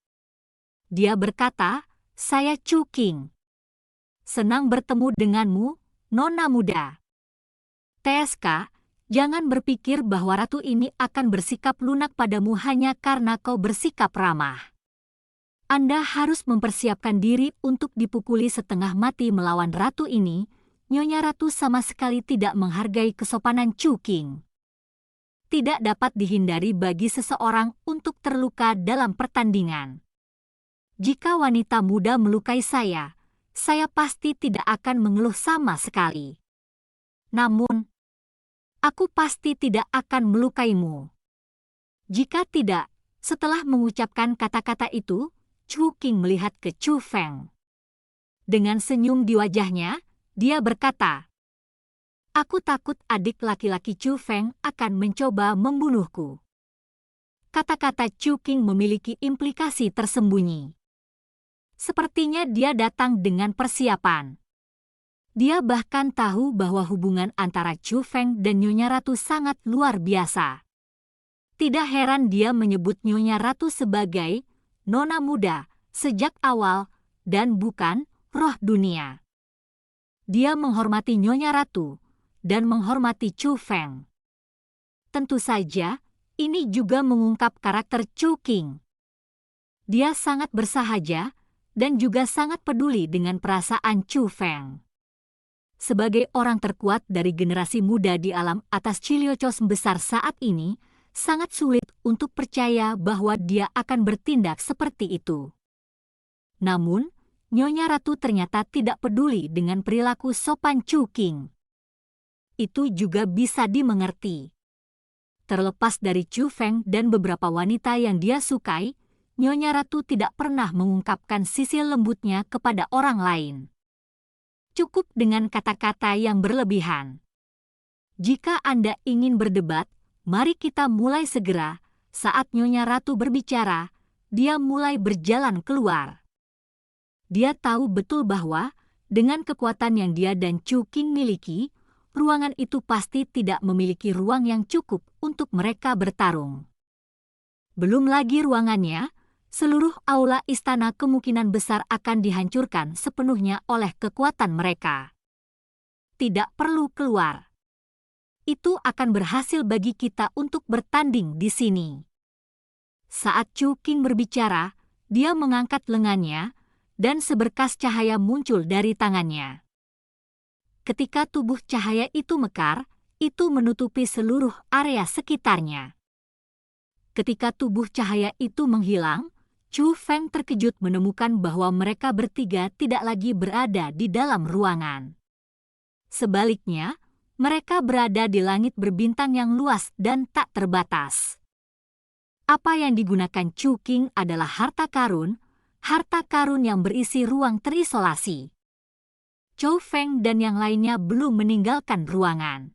Dia berkata, saya Chu Qing. Senang bertemu denganmu, Nona muda. TSK, jangan berpikir bahwa ratu ini akan bersikap lunak padamu hanya karena kau bersikap ramah. Anda harus mempersiapkan diri untuk dipukuli setengah mati melawan ratu ini. Nyonya Ratu sama sekali tidak menghargai kesopanan Chu Qing. Tidak dapat dihindari bagi seseorang untuk terluka dalam pertandingan. Jika wanita muda melukai saya pasti tidak akan mengeluh sama sekali. Namun, aku pasti tidak akan melukaimu. Jika tidak, setelah mengucapkan kata-kata itu, Chu Qing melihat ke Chu Feng. Dengan senyum di wajahnya, dia berkata, "Aku takut adik laki-laki Chu Feng akan mencoba membunuhku." Kata-kata Chu Qing memiliki implikasi tersembunyi. Sepertinya dia datang dengan persiapan. Dia bahkan tahu bahwa hubungan antara Chu Feng dan Nyonya Ratu sangat luar biasa. Tidak heran dia menyebut Nyonya Ratu sebagai Nona Muda sejak awal dan bukan roh dunia. Dia menghormati Nyonya Ratu dan menghormati Chu Feng. Tentu saja, ini juga mengungkap karakter Chu Qing. Dia sangat bersahaja dan juga sangat peduli dengan perasaan Chu Feng. Sebagai orang terkuat dari generasi muda di alam atas Chiliocos besar saat ini, sangat sulit untuk percaya bahwa dia akan bertindak seperti itu. Namun, Nyonya Ratu ternyata tidak peduli dengan perilaku sopan Chu Qing. Itu juga bisa dimengerti. Terlepas dari Chu Feng dan beberapa wanita yang dia sukai, Nyonya Ratu tidak pernah mengungkapkan sisi lembutnya kepada orang lain. Cukup dengan kata-kata yang berlebihan. Jika Anda ingin berdebat, mari kita mulai segera. Saat Nyonya Ratu berbicara, dia mulai berjalan keluar. Dia tahu betul bahwa, dengan kekuatan yang dia dan Chu Qing miliki, ruangan itu pasti tidak memiliki ruang yang cukup untuk mereka bertarung. Belum lagi ruangannya, seluruh aula istana kemungkinan besar akan dihancurkan sepenuhnya oleh kekuatan mereka. Tidak perlu keluar. Itu akan berhasil bagi kita untuk bertanding di sini. Saat Chu Qing berbicara, dia mengangkat lengannya, dan seberkas cahaya muncul dari tangannya. Ketika tubuh cahaya itu mekar, itu menutupi seluruh area sekitarnya. Ketika tubuh cahaya itu menghilang, Chu Feng terkejut menemukan bahwa mereka bertiga tidak lagi berada di dalam ruangan. Sebaliknya, mereka berada di langit berbintang yang luas dan tak terbatas. Apa yang digunakan Chu Qing adalah harta karun yang berisi ruang terisolasi. Chu Feng dan yang lainnya belum meninggalkan ruangan.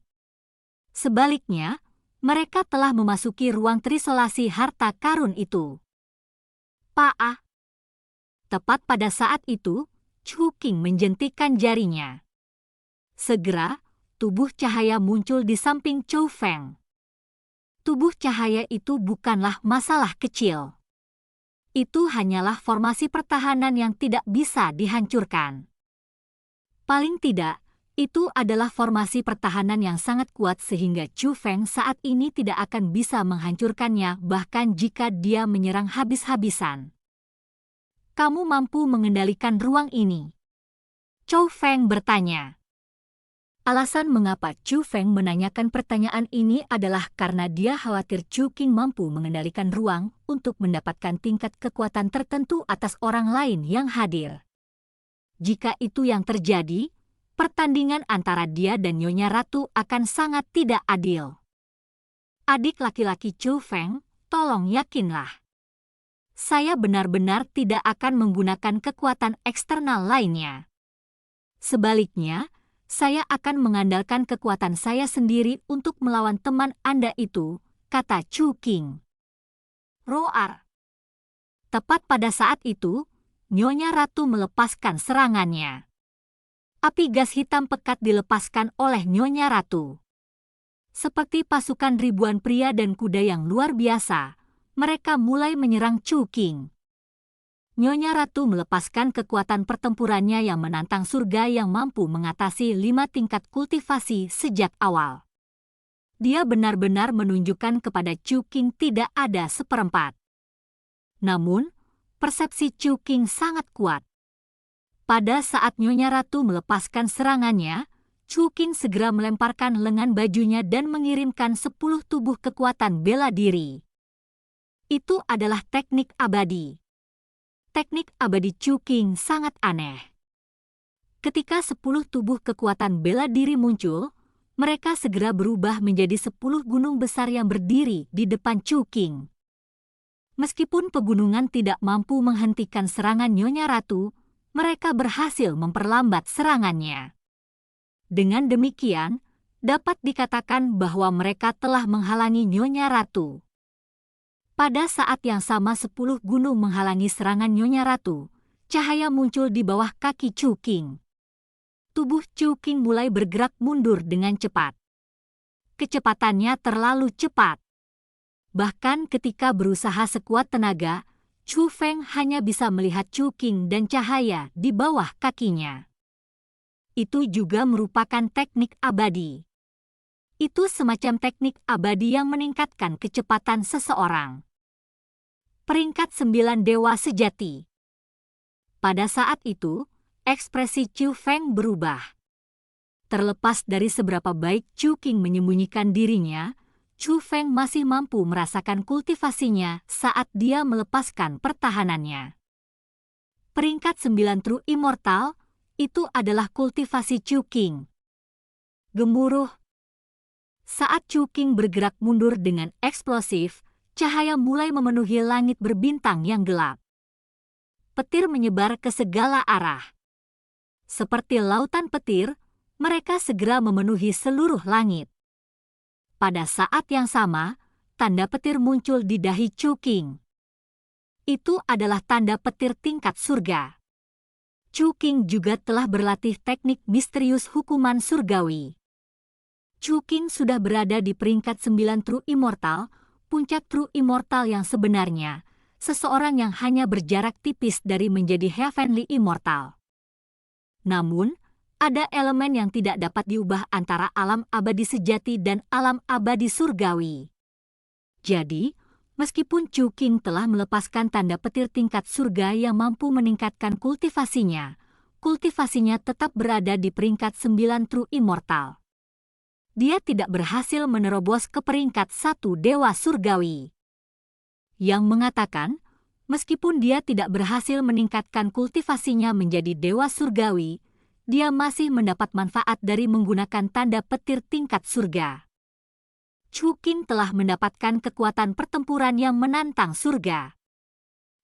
Sebaliknya, mereka telah memasuki ruang terisolasi harta karun itu. Paah. Tepat pada saat itu, Chu Qing menjentikkan jarinya. Segera, tubuh cahaya muncul di samping Chu Feng. Tubuh cahaya itu bukanlah masalah kecil. Itu hanyalah formasi pertahanan yang tidak bisa dihancurkan. Paling tidak, itu adalah formasi pertahanan yang sangat kuat sehingga Chu Feng saat ini tidak akan bisa menghancurkannya bahkan jika dia menyerang habis-habisan. Kamu mampu mengendalikan ruang ini? Chu Feng bertanya. Alasan mengapa Chu Feng menanyakan pertanyaan ini adalah karena dia khawatir Chu Qing mampu mengendalikan ruang untuk mendapatkan tingkat kekuatan tertentu atas orang lain yang hadir. Jika itu yang terjadi, pertandingan antara dia dan Nyonya Ratu akan sangat tidak adil. Adik laki-laki Chu Feng, tolong yakinlah. Saya benar-benar tidak akan menggunakan kekuatan eksternal lainnya. Sebaliknya, saya akan mengandalkan kekuatan saya sendiri untuk melawan teman Anda itu, kata Chu Qing. Roar. Tepat pada saat itu, Nyonya Ratu melepaskan serangannya. Api gas hitam pekat dilepaskan oleh Nyonya Ratu. Seperti pasukan ribuan pria dan kuda yang luar biasa, mereka mulai menyerang Chu Qing. Nyonya Ratu melepaskan kekuatan pertempurannya yang menantang surga yang mampu mengatasi 5 tingkat kultivasi sejak awal. Dia benar-benar menunjukkan kepada Chu Qing tidak ada seperempat. Namun, persepsi Chu Qing sangat kuat. Pada saat Nyonya Ratu melepaskan serangannya, Chu Qing segera melemparkan lengan bajunya dan mengirimkan 10 tubuh kekuatan bela diri. Itu adalah teknik abadi. Teknik abadi Chu Qing sangat aneh. Ketika 10 tubuh kekuatan bela diri muncul, mereka segera berubah menjadi 10 gunung besar yang berdiri di depan Chu Qing. Meskipun pegunungan tidak mampu menghentikan serangan Nyonya Ratu, mereka berhasil memperlambat serangannya. Dengan demikian, dapat dikatakan bahwa mereka telah menghalangi Nyonya Ratu. Pada saat yang sama 10 gunung menghalangi serangan Nyonya Ratu, cahaya muncul di bawah kaki Chu Qing. Tubuh Chu Qing mulai bergerak mundur dengan cepat. Kecepatannya terlalu cepat. Bahkan ketika berusaha sekuat tenaga, Chu Feng hanya bisa melihat Chu Qing dan cahaya di bawah kakinya. Itu juga merupakan teknik abadi. Itu semacam teknik abadi yang meningkatkan kecepatan seseorang. Peringkat 9 Dewa Sejati. Pada saat itu, ekspresi Chu Feng berubah. Terlepas dari seberapa baik Chu Qing menyembunyikan dirinya, Chu Feng masih mampu merasakan kultivasinya saat dia melepaskan pertahanannya. Peringkat 9 True Immortal, itu adalah kultivasi Chu Qing. Gemuruh. Saat Chu Qing bergerak mundur dengan eksplosif, cahaya mulai memenuhi langit berbintang yang gelap. Petir menyebar ke segala arah. Seperti lautan petir, mereka segera memenuhi seluruh langit. Pada saat yang sama, tanda petir muncul di dahi Chu Qing. Itu adalah tanda petir tingkat surga. Chu Qing juga telah berlatih teknik misterius hukuman surgawi. Chu Qing sudah berada di peringkat 9 True Immortal, puncak True Immortal yang sebenarnya, seseorang yang hanya berjarak tipis dari menjadi Heavenly Immortal. Namun, ada elemen yang tidak dapat diubah antara alam abadi sejati dan alam abadi surgawi. Jadi, meskipun Chu Qing telah melepaskan tanda petir tingkat surga yang mampu meningkatkan kultivasinya tetap berada di peringkat 9 True Immortal. Dia tidak berhasil menerobos ke peringkat 1 Dewa Surgawi. Yang mengatakan, meskipun dia tidak berhasil meningkatkan kultivasinya menjadi Dewa Surgawi, dia masih mendapat manfaat dari menggunakan tanda petir tingkat surga. Chu Qing telah mendapatkan kekuatan pertempuran yang menantang surga.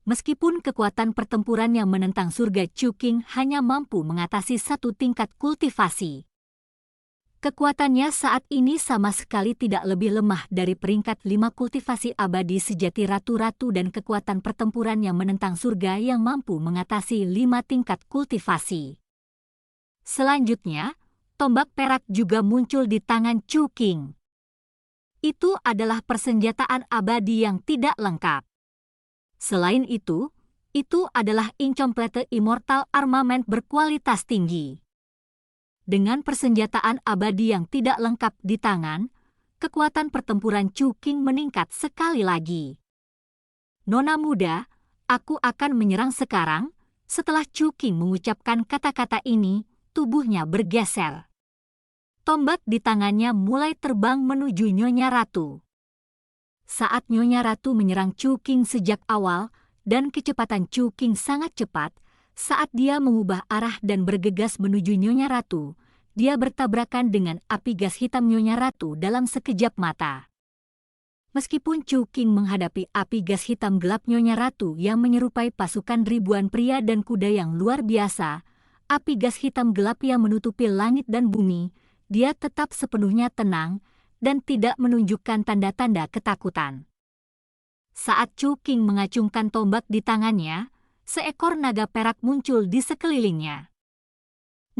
Meskipun kekuatan pertempuran yang menentang surga Chu Qing hanya mampu mengatasi 1 tingkat kultivasi. Kekuatannya saat ini sama sekali tidak lebih lemah dari peringkat 5 kultivasi abadi sejati ratu-ratu dan kekuatan pertempuran yang menentang surga yang mampu mengatasi 5 tingkat kultivasi. Selanjutnya, tombak perak juga muncul di tangan Chu Qing. Itu adalah persenjataan abadi yang tidak lengkap. Selain itu adalah incomplete immortal armament berkualitas tinggi. Dengan persenjataan abadi yang tidak lengkap di tangan, kekuatan pertempuran Chu Qing meningkat sekali lagi. Nona muda, aku akan menyerang sekarang. Setelah Chu Qing mengucapkan kata-kata ini, tubuhnya bergeser. Tombak di tangannya mulai terbang menuju Nyonya Ratu. Saat Nyonya Ratu menyerang Chu Qing sejak awal, dan kecepatan Chu Qing sangat cepat, saat dia mengubah arah dan bergegas menuju Nyonya Ratu, dia bertabrakan dengan api gas hitam Nyonya Ratu dalam sekejap mata. Meskipun Chu Qing menghadapi api gas hitam gelap Nyonya Ratu yang menyerupai pasukan ribuan pria dan kuda yang luar biasa, api gas hitam gelap yang menutupi langit dan bumi, dia tetap sepenuhnya tenang dan tidak menunjukkan tanda-tanda ketakutan. Saat Chu Qing mengacungkan tombak di tangannya, seekor naga perak muncul di sekelilingnya.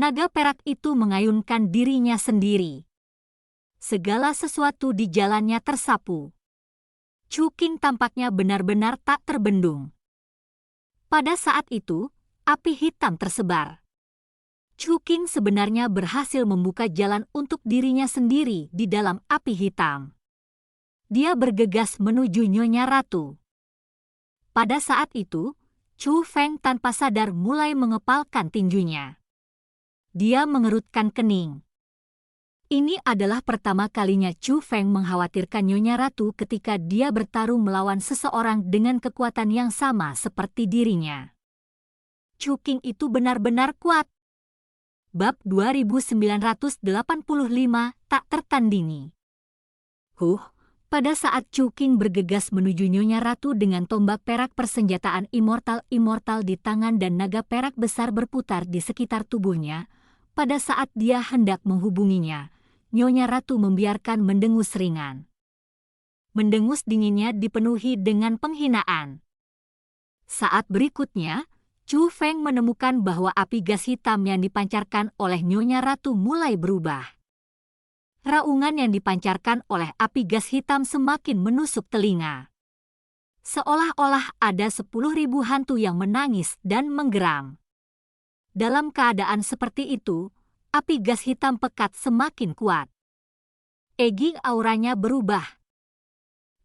Naga perak itu mengayunkan dirinya sendiri. Segala sesuatu di jalannya tersapu. Chu Qing tampaknya benar-benar tak terbendung. Pada saat itu, api hitam tersebar. Chu Qing sebenarnya berhasil membuka jalan untuk dirinya sendiri di dalam api hitam. Dia bergegas menuju Nyonya Ratu. Pada saat itu, Chu Feng tanpa sadar mulai mengepalkan tinjunya. Dia mengerutkan kening. Ini adalah pertama kalinya Chu Feng mengkhawatirkan Nyonya Ratu ketika dia bertarung melawan seseorang dengan kekuatan yang sama seperti dirinya. Chu Qing itu benar-benar kuat. Bab 2985 tak tertandingi. Pada saat Chu Qing bergegas menuju Nyonya Ratu dengan tombak perak persenjataan immortal di tangan dan naga perak besar berputar di sekitar tubuhnya, pada saat dia hendak menghubunginya, Nyonya Ratu membiarkan mendengus ringan. Mendengus dinginnya dipenuhi dengan penghinaan. Saat berikutnya, Chu Feng menemukan bahwa api gas hitam yang dipancarkan oleh Nyonya Ratu mulai berubah. Raungan yang dipancarkan oleh api gas hitam semakin menusuk telinga. Seolah-olah ada 10.000 hantu yang menangis dan menggeram. Dalam keadaan seperti itu, api gas hitam pekat semakin kuat. Energi auranya berubah.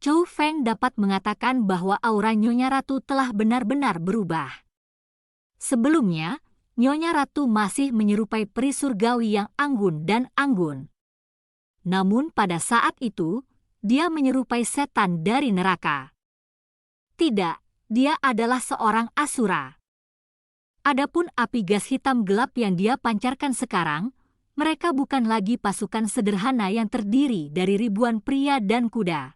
Chu Feng dapat mengatakan bahwa aura Nyonya Ratu telah benar-benar berubah. Sebelumnya, Nyonya Ratu masih menyerupai peri surgawi yang anggun dan anggun. Namun pada saat itu, dia menyerupai setan dari neraka. Tidak, dia adalah seorang asura. Adapun api gas hitam gelap yang dia pancarkan sekarang, mereka bukan lagi pasukan sederhana yang terdiri dari ribuan pria dan kuda.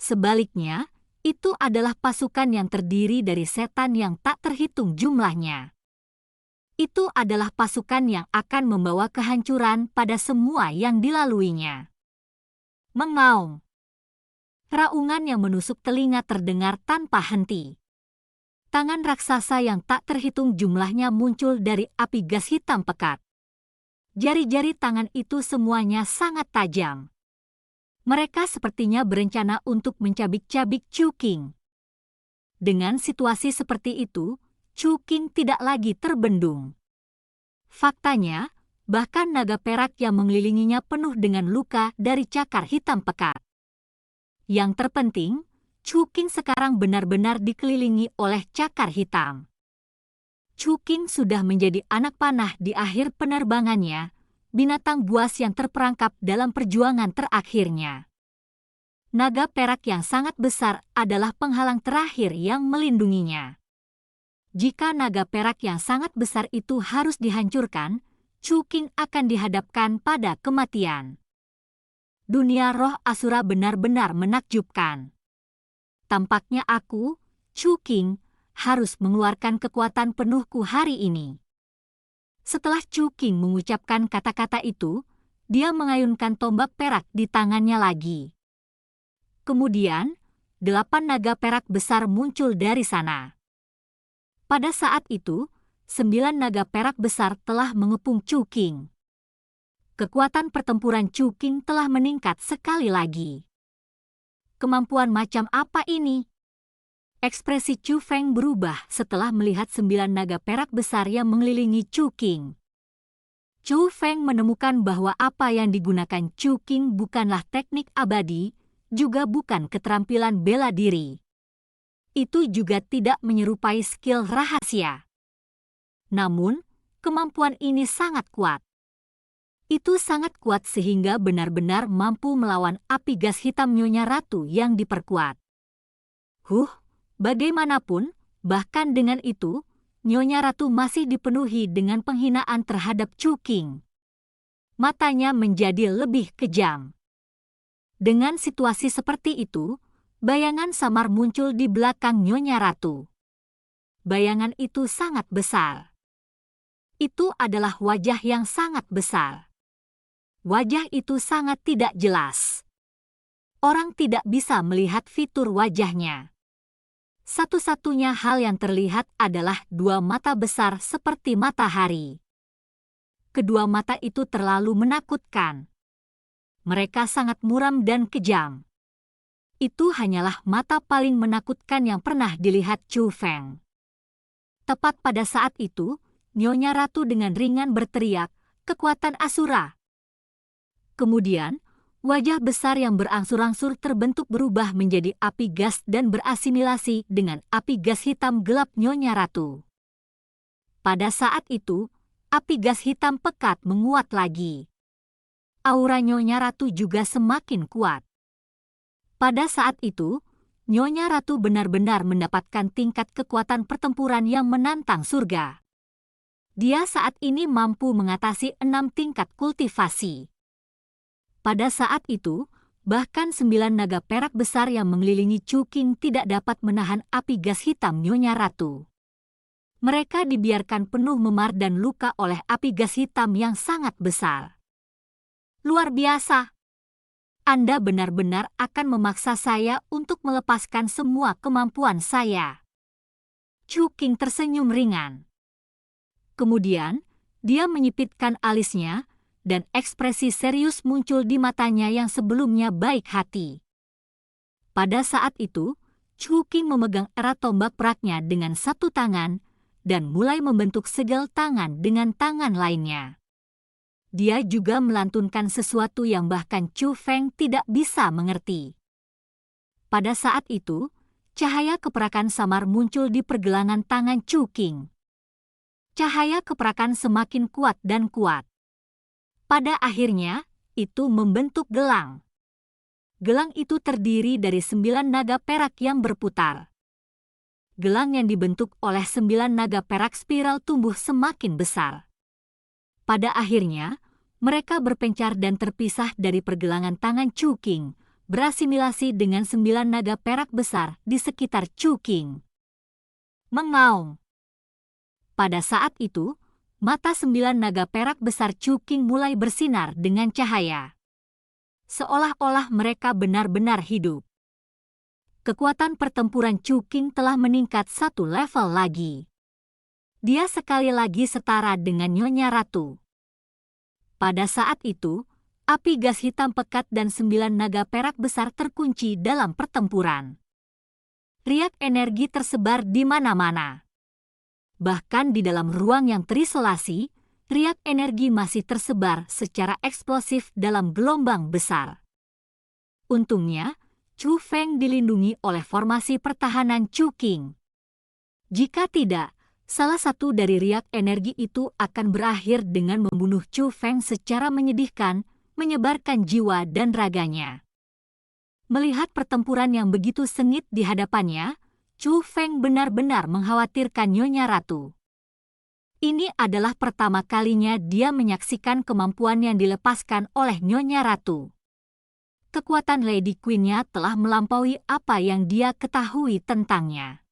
Sebaliknya, itu adalah pasukan yang terdiri dari setan yang tak terhitung jumlahnya. Itu adalah pasukan yang akan membawa kehancuran pada semua yang dilaluinya. Mengaum. Raungan yang menusuk telinga terdengar tanpa henti. Tangan raksasa yang tak terhitung jumlahnya muncul dari api gas hitam pekat. Jari-jari tangan itu semuanya sangat tajam. Mereka sepertinya berencana untuk mencabik-cabik Chu Qing. Dengan situasi seperti itu, Chu Qing tidak lagi terbendung. Faktanya, bahkan naga perak yang mengelilinginya penuh dengan luka dari cakar hitam pekat. Yang terpenting, Chu Qing sekarang benar-benar dikelilingi oleh cakar hitam. Chu Qing sudah menjadi anak panah di akhir penerbangannya, binatang buas yang terperangkap dalam perjuangan terakhirnya. Naga perak yang sangat besar adalah penghalang terakhir yang melindunginya. Jika naga perak yang sangat besar itu harus dihancurkan, Chu Qing akan dihadapkan pada kematian. Dunia roh asura benar-benar menakjubkan. Tampaknya aku, Chu Qing, harus mengeluarkan kekuatan penuhku hari ini. Setelah Chu Qing mengucapkan kata-kata itu, dia mengayunkan tombak perak di tangannya lagi. Kemudian, 8 naga perak besar muncul dari sana. Pada saat itu, 9 naga perak besar telah mengepung Chu Qing. Kekuatan pertempuran Chu Qing telah meningkat sekali lagi. Kemampuan macam apa ini? Ekspresi Chu Feng berubah setelah melihat 9 naga perak besar yang mengelilingi Chu Qing. Chu Feng menemukan bahwa apa yang digunakan Chu Qing bukanlah teknik abadi, juga bukan keterampilan bela diri. Itu juga tidak menyerupai skill rahasia. Namun, kemampuan ini sangat kuat. Itu sangat kuat sehingga benar-benar mampu melawan api gas hitam Nyonya Ratu yang diperkuat. Bagaimanapun, bahkan dengan itu, Nyonya Ratu masih dipenuhi dengan penghinaan terhadap Chu Qing. Matanya menjadi lebih kejam. Dengan situasi seperti itu, bayangan samar muncul di belakang Nyonya Ratu. Bayangan itu sangat besar. Itu adalah wajah yang sangat besar. Wajah itu sangat tidak jelas. Orang tidak bisa melihat fitur wajahnya. Satu-satunya hal yang terlihat adalah 2 mata besar seperti matahari. Kedua mata itu terlalu menakutkan. Mereka sangat muram dan kejam. Itu hanyalah mata paling menakutkan yang pernah dilihat Chu Feng. Tepat pada saat itu, Nyonya Ratu dengan ringan berteriak, "Kekuatan Asura!" Kemudian, wajah besar yang berangsur-angsur terbentuk berubah menjadi api gas dan berasimilasi dengan api gas hitam gelap Nyonya Ratu. Pada saat itu, api gas hitam pekat menguat lagi. Aura Nyonya Ratu juga semakin kuat. Pada saat itu, Nyonya Ratu benar-benar mendapatkan tingkat kekuatan pertempuran yang menantang surga. Dia saat ini mampu mengatasi 6 tingkat kultivasi. Pada saat itu, Bahkan 9 naga perak besar yang mengelilingi Chu Qing tidak dapat menahan api gas hitam Nyonya Ratu. Mereka dibiarkan penuh memar dan luka oleh api gas hitam yang sangat besar. Luar biasa. Anda benar-benar akan memaksa saya untuk melepaskan semua kemampuan saya. Chu Qing tersenyum ringan. Kemudian, dia menyipitkan alisnya, dan ekspresi serius muncul di matanya yang sebelumnya baik hati. Pada saat itu, Chu Qing memegang erat tombak peraknya dengan satu tangan dan mulai membentuk segel tangan dengan tangan lainnya. Dia juga melantunkan sesuatu yang bahkan Chu Feng tidak bisa mengerti. Pada saat itu, cahaya keperakan samar muncul di pergelangan tangan Chu Qing. Cahaya keperakan semakin kuat dan kuat. Pada akhirnya, itu membentuk gelang. Gelang itu terdiri dari 9 naga perak yang berputar. Gelang yang dibentuk oleh 9 naga perak spiral tumbuh semakin besar. Pada akhirnya, mereka berpencar dan terpisah dari pergelangan tangan Chu Qing, berasimilasi dengan 9 naga perak besar di sekitar Chu Qing. Mengaung. Pada saat itu, mata 9 naga perak besar Chu Qing mulai bersinar dengan cahaya. Seolah-olah mereka benar-benar hidup. Kekuatan pertempuran Chu Qing telah meningkat satu level lagi. Dia sekali lagi setara dengan Nyonya Ratu. Pada saat itu, api gas hitam pekat dan 9 naga perak besar terkunci dalam pertempuran. Riak energi tersebar di mana-mana. Bahkan di dalam ruang yang terisolasi, riak energi masih tersebar secara eksplosif dalam gelombang besar. Untungnya, Chu Feng dilindungi oleh formasi pertahanan Chu Qing. Jika tidak, salah satu dari riak energi itu akan berakhir dengan membunuh Chu Feng secara menyedihkan, menyebarkan jiwa dan raganya. Melihat pertempuran yang begitu sengit di hadapannya, Chu Feng benar-benar mengkhawatirkan Nyonya Ratu. Ini adalah pertama kalinya dia menyaksikan kemampuan yang dilepaskan oleh Nyonya Ratu. Kekuatan Lady Queen-nya telah melampaui apa yang dia ketahui tentangnya.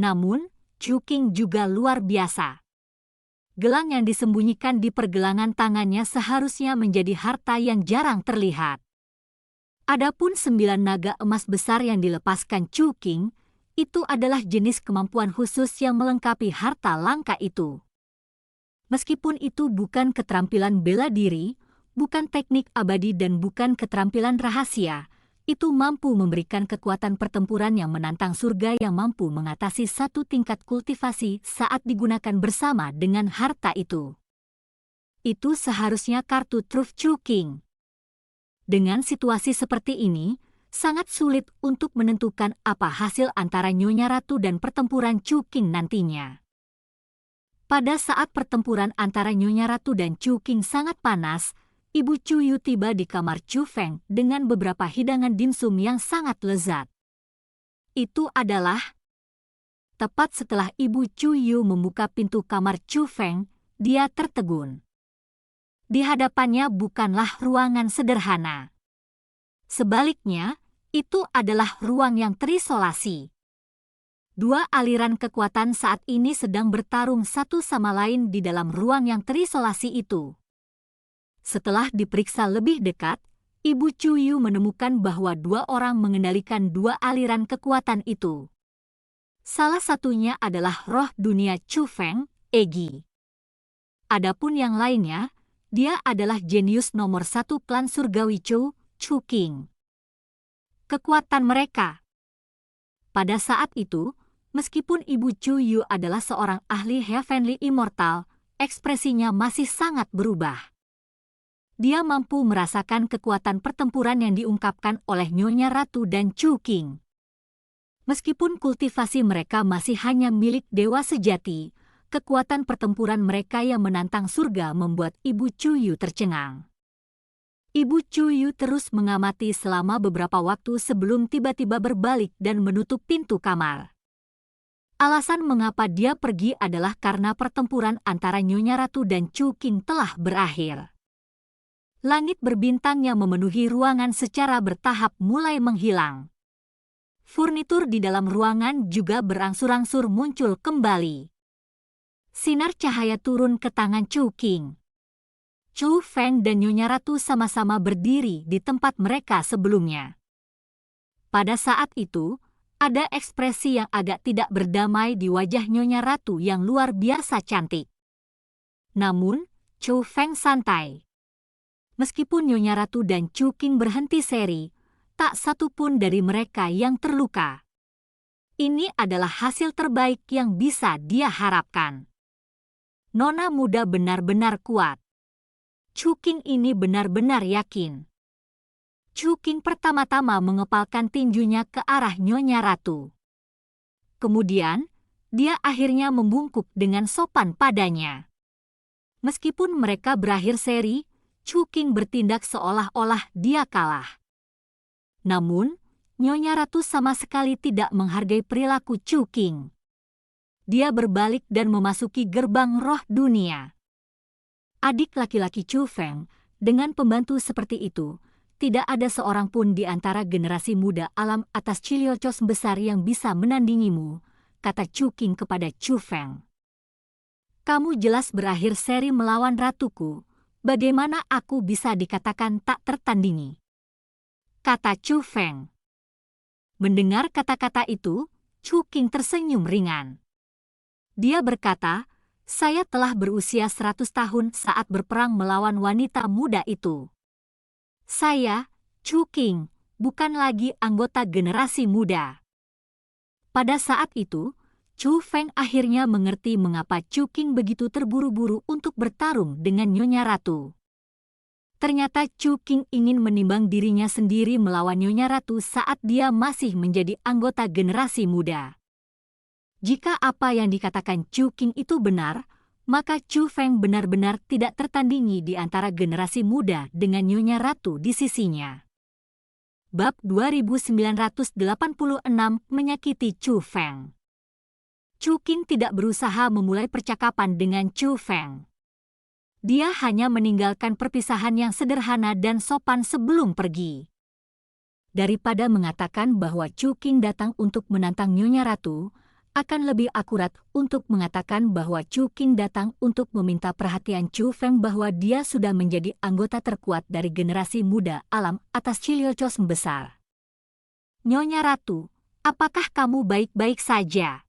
Namun, Chu Qing juga luar biasa. Gelang yang disembunyikan di pergelangan tangannya seharusnya menjadi harta yang jarang terlihat. Adapun 9 naga emas besar yang dilepaskan Chu Qing, itu adalah jenis kemampuan khusus yang melengkapi harta langka itu. Meskipun itu bukan keterampilan bela diri, bukan teknik abadi dan bukan keterampilan rahasia, itu mampu memberikan kekuatan pertempuran yang menantang surga yang mampu mengatasi satu tingkat kultivasi saat digunakan bersama dengan harta itu. Itu seharusnya kartu truf Chu Qing. Dengan situasi seperti ini, sangat sulit untuk menentukan apa hasil antara Nyonya Ratu dan pertempuran Chu Qing nantinya. Pada saat pertempuran antara Nyonya Ratu dan Chu Qing sangat panas, Ibu Chu Yu tiba di kamar Chu Feng dengan beberapa hidangan dimsum yang sangat lezat. Itu adalah tepat setelah Ibu Chu Yu membuka pintu kamar Chu Feng, dia tertegun. Di hadapannya bukanlah ruangan sederhana. Sebaliknya, itu adalah ruang yang terisolasi. Dua aliran kekuatan saat ini sedang bertarung satu sama lain di dalam ruang yang terisolasi itu. Setelah diperiksa lebih dekat, Ibu Chu Yu menemukan bahwa 2 orang mengendalikan 2 aliran kekuatan itu. Salah satunya adalah roh dunia Chu Feng, Egi. Adapun yang lainnya, dia adalah jenius nomor 1 klan surgawi Chu Qing. Kekuatan mereka. Pada saat itu, meskipun Ibu Chu Yu adalah seorang ahli Heavenly Immortal, ekspresinya masih sangat berubah. Dia mampu merasakan kekuatan pertempuran yang diungkapkan oleh Nyonya Ratu dan Chu Qing. Meskipun kultivasi mereka masih hanya milik dewa sejati, kekuatan pertempuran mereka yang menantang surga membuat Ibu Chu Yu tercengang. Ibu Chu Yu terus mengamati selama beberapa waktu sebelum tiba-tiba berbalik dan menutup pintu kamar. Alasan mengapa dia pergi adalah karena pertempuran antara Nyonya Ratu dan Chu Qing telah berakhir. Langit berbintang yang memenuhi ruangan secara bertahap mulai menghilang. Furnitur di dalam ruangan juga berangsur-angsur muncul kembali. Sinar cahaya turun ke tangan Chu Qing. Chu Feng dan Nyonya Ratu sama-sama berdiri di tempat mereka sebelumnya. Pada saat itu, ada ekspresi yang agak tidak berdamai di wajah Nyonya Ratu yang luar biasa cantik. Namun, Chu Feng santai. Meskipun Nyonya Ratu dan Chu Qing berhenti seri, tak satu pun dari mereka yang terluka. Ini adalah hasil terbaik yang bisa dia harapkan. Nona muda benar-benar kuat. Chu Qing ini benar-benar yakin. Chu Qing pertama-tama mengepalkan tinjunya ke arah Nyonya Ratu. Kemudian, dia akhirnya membungkuk dengan sopan padanya. Meskipun mereka berakhir seri, Chu Qing bertindak seolah-olah dia kalah. Namun, Nyonya Ratu sama sekali tidak menghargai perilaku Chu Qing. Dia berbalik dan memasuki gerbang roh dunia. Adik laki-laki Chu Feng, dengan pembantu seperti itu, tidak ada seorang pun di antara generasi muda alam atas Ciliocos besar yang bisa menandingimu, kata Chu Qing kepada Chu Feng. Kamu jelas berakhir seri melawan ratuku. Bagaimana aku bisa dikatakan tak tertandingi? Kata Chu Feng. Mendengar kata-kata itu, Chu Qing tersenyum ringan. Dia berkata, saya telah berusia 100 tahun saat berperang melawan wanita muda itu. Saya, Chu Qing, bukan lagi anggota generasi muda. Pada saat itu, Chu Feng akhirnya mengerti mengapa Chu Qing begitu terburu-buru untuk bertarung dengan Nyonya Ratu. Ternyata Chu Qing ingin menimbang dirinya sendiri melawan Nyonya Ratu saat dia masih menjadi anggota generasi muda. Jika apa yang dikatakan Chu Qing itu benar, maka Chu Feng benar-benar tidak tertandingi di antara generasi muda dengan Nyonya Ratu di sisinya. Bab 2986 menyakiti Chu Feng. Chu Qing tidak berusaha memulai percakapan dengan Chu Feng. Dia hanya meninggalkan perpisahan yang sederhana dan sopan sebelum pergi. Daripada mengatakan bahwa Chu Qing datang untuk menantang Nyonya Ratu, akan lebih akurat untuk mengatakan bahwa Chu Qing datang untuk meminta perhatian Chu Feng bahwa dia sudah menjadi anggota terkuat dari generasi muda alam atas Ciliocos besar. Nyonya Ratu, apakah kamu baik-baik saja?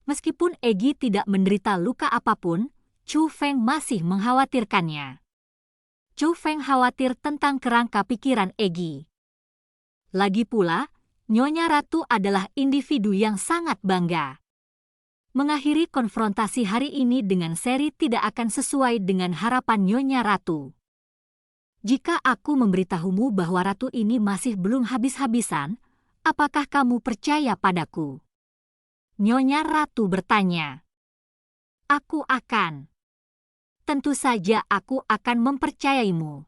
Meskipun Egi tidak menderita luka apapun, Chu Feng masih mengkhawatirkannya. Chu Feng khawatir tentang kerangka pikiran Egi. Lagi pula, Nyonya Ratu adalah individu yang sangat bangga. Mengakhiri konfrontasi hari ini dengan seri tidak akan sesuai dengan harapan Nyonya Ratu. Jika aku memberitahumu bahwa Ratu ini masih belum habis-habisan, apakah kamu percaya padaku? Nyonya Ratu bertanya. Aku akan. Tentu saja aku akan mempercayaimu.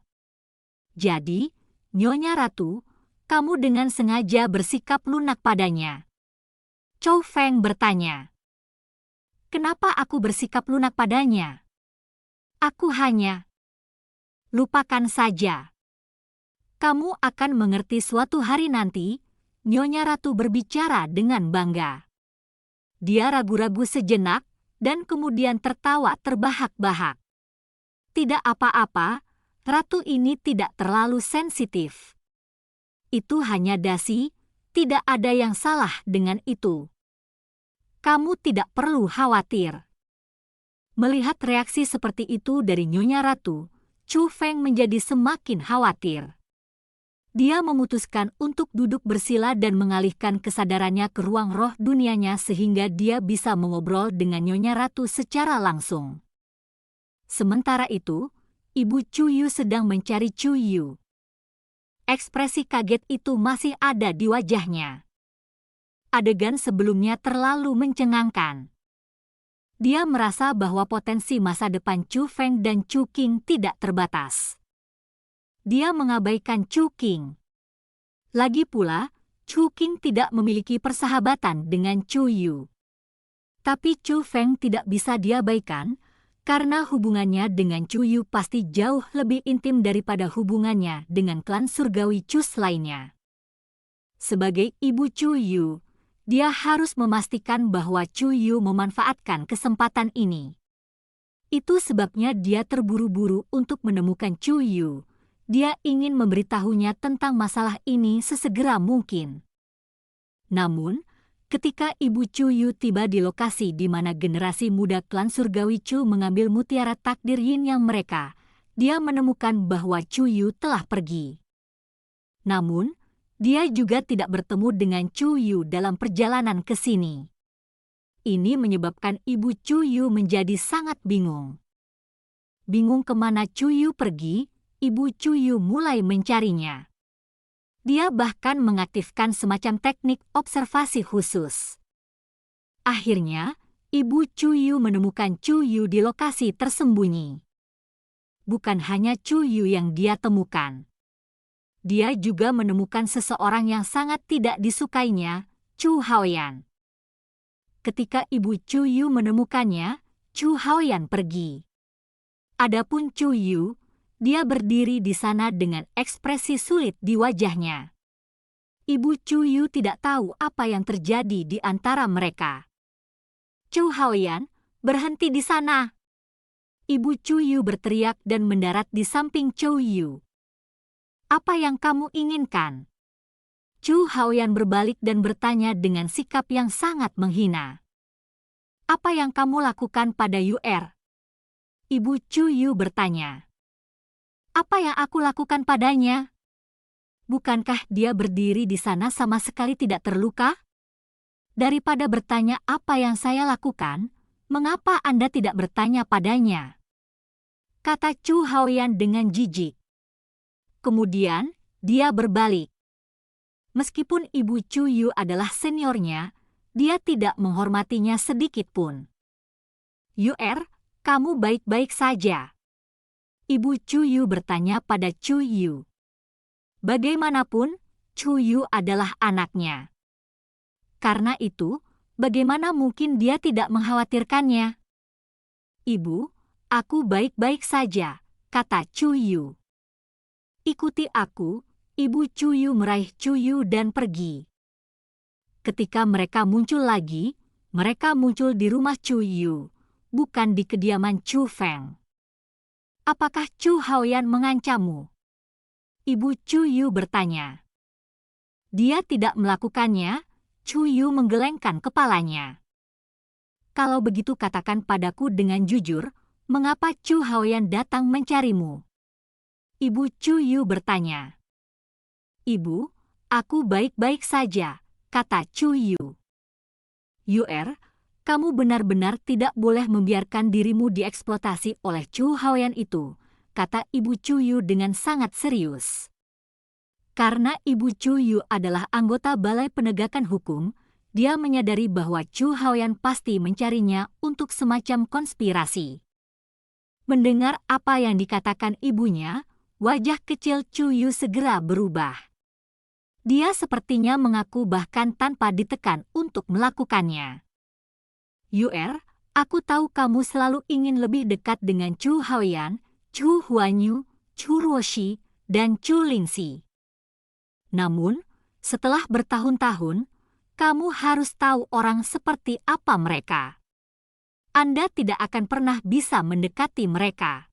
Jadi, Nyonya Ratu, kamu dengan sengaja bersikap lunak padanya. Chu Feng bertanya. Kenapa aku bersikap lunak padanya? Aku hanya. Lupakan saja. Kamu akan mengerti suatu hari nanti, Nyonya Ratu berbicara dengan bangga. Dia ragu-ragu sejenak, dan kemudian tertawa terbahak-bahak. Tidak apa-apa, Ratu ini tidak terlalu sensitif. Itu hanya dasi, tidak ada yang salah dengan itu. Kamu tidak perlu khawatir. Melihat reaksi seperti itu dari Nyonya Ratu, Chu Feng menjadi semakin khawatir. Dia memutuskan untuk duduk bersila dan mengalihkan kesadarannya ke ruang roh dunianya sehingga dia bisa mengobrol dengan Nyonya Ratu secara langsung. Sementara itu, Ibu Chu Yu sedang mencari Chu Yu. Ekspresi kaget itu masih ada di wajahnya. Adegan sebelumnya terlalu mencengangkan. Dia merasa bahwa potensi masa depan Chu Feng dan Chu Qing tidak terbatas. Dia mengabaikan Chu Qing. Lagi pula, Chu Qing tidak memiliki persahabatan dengan Chu Yu. Tapi Chu Feng tidak bisa diabaikan, Karena hubungannya dengan Chu Yu pasti jauh lebih intim daripada hubungannya dengan klan surgawi Chus lainnya. Sebagai ibu Chu Yu, dia harus memastikan bahwa Chu Yu memanfaatkan kesempatan ini. Itu sebabnya dia terburu-buru untuk menemukan Chu Yu. Dia ingin memberitahunya tentang masalah ini sesegera mungkin. Namun, ketika Ibu Chu Yu tiba di lokasi di mana generasi muda klan surgawi Chu mengambil mutiara takdir yin yang mereka, dia menemukan bahwa Chu Yu telah pergi. Namun, dia juga tidak bertemu dengan Chu Yu dalam perjalanan ke sini. Ini menyebabkan Ibu Chu Yu menjadi sangat bingung. Bingung kemana Chu Yu pergi, Ibu Chu Yu mulai mencarinya. Dia bahkan mengaktifkan semacam teknik observasi khusus. Akhirnya, Ibu Chu Yu menemukan Chu Yu di lokasi tersembunyi. Bukan hanya Chu Yu yang dia temukan. Dia juga menemukan seseorang yang sangat tidak disukainya, Chu Haoyan. Ketika Ibu Chu Yu menemukannya, Chu Haoyan pergi. Adapun Chu Yu, dia berdiri di sana dengan ekspresi sulit di wajahnya. Ibu Chu Yu tidak tahu apa yang terjadi di antara mereka. Chu Haoyan, berhenti di sana. Ibu Chu Yu berteriak dan mendarat di samping Chu Yu. Apa yang kamu inginkan? Chu Haoyan berbalik dan bertanya dengan sikap yang sangat menghina. Apa yang kamu lakukan pada Yu'er? Ibu Chu Yu bertanya. Apa yang aku lakukan padanya? Bukankah dia berdiri di sana sama sekali tidak terluka? Daripada bertanya apa yang saya lakukan, mengapa Anda tidak bertanya padanya? Kata Chu Haoyan dengan jijik. Kemudian, dia berbalik. Meskipun Ibu Chu Yu adalah seniornya, dia tidak menghormatinya sedikit pun. Yu'er, kamu baik-baik saja? Ibu Chu Yu bertanya pada Chu Yu. Bagaimanapun, Chu Yu adalah anaknya. Karena itu, bagaimana mungkin dia tidak mengkhawatirkannya? Ibu, aku baik-baik saja, kata Chu Yu. Ikuti aku. Ibu Chu Yu meraih Chu Yu dan pergi. Ketika mereka muncul lagi, mereka muncul di rumah Chu Yu, bukan di kediaman Chu Feng. Apakah Chu Haoyan mengancammu? Ibu Chu Yu bertanya. Dia tidak melakukannya, Chu Yu menggelengkan kepalanya. Kalau begitu katakan padaku dengan jujur, mengapa Chu Haoyan datang mencarimu? Ibu Chu Yu bertanya. Ibu, aku baik-baik saja, kata Chu Yu. Yu'er, kamu benar-benar tidak boleh membiarkan dirimu dieksploitasi oleh Chu Haoyan itu, kata Ibu Chu Yu dengan sangat serius. Karena Ibu Chu Yu adalah anggota Balai Penegakan Hukum, dia menyadari bahwa Chu Haoyan pasti mencarinya untuk semacam konspirasi. Mendengar apa yang dikatakan ibunya, wajah kecil Chu Yu segera berubah. Dia sepertinya mengaku bahkan tanpa ditekan untuk melakukannya. Yu'er, aku tahu kamu selalu ingin lebih dekat dengan Chu Haoyan, Chu Huanyu, Chu Ruoshi, dan Chu Lingxi. Namun, setelah bertahun-tahun, kamu harus tahu orang seperti apa mereka. Anda tidak akan pernah bisa mendekati mereka.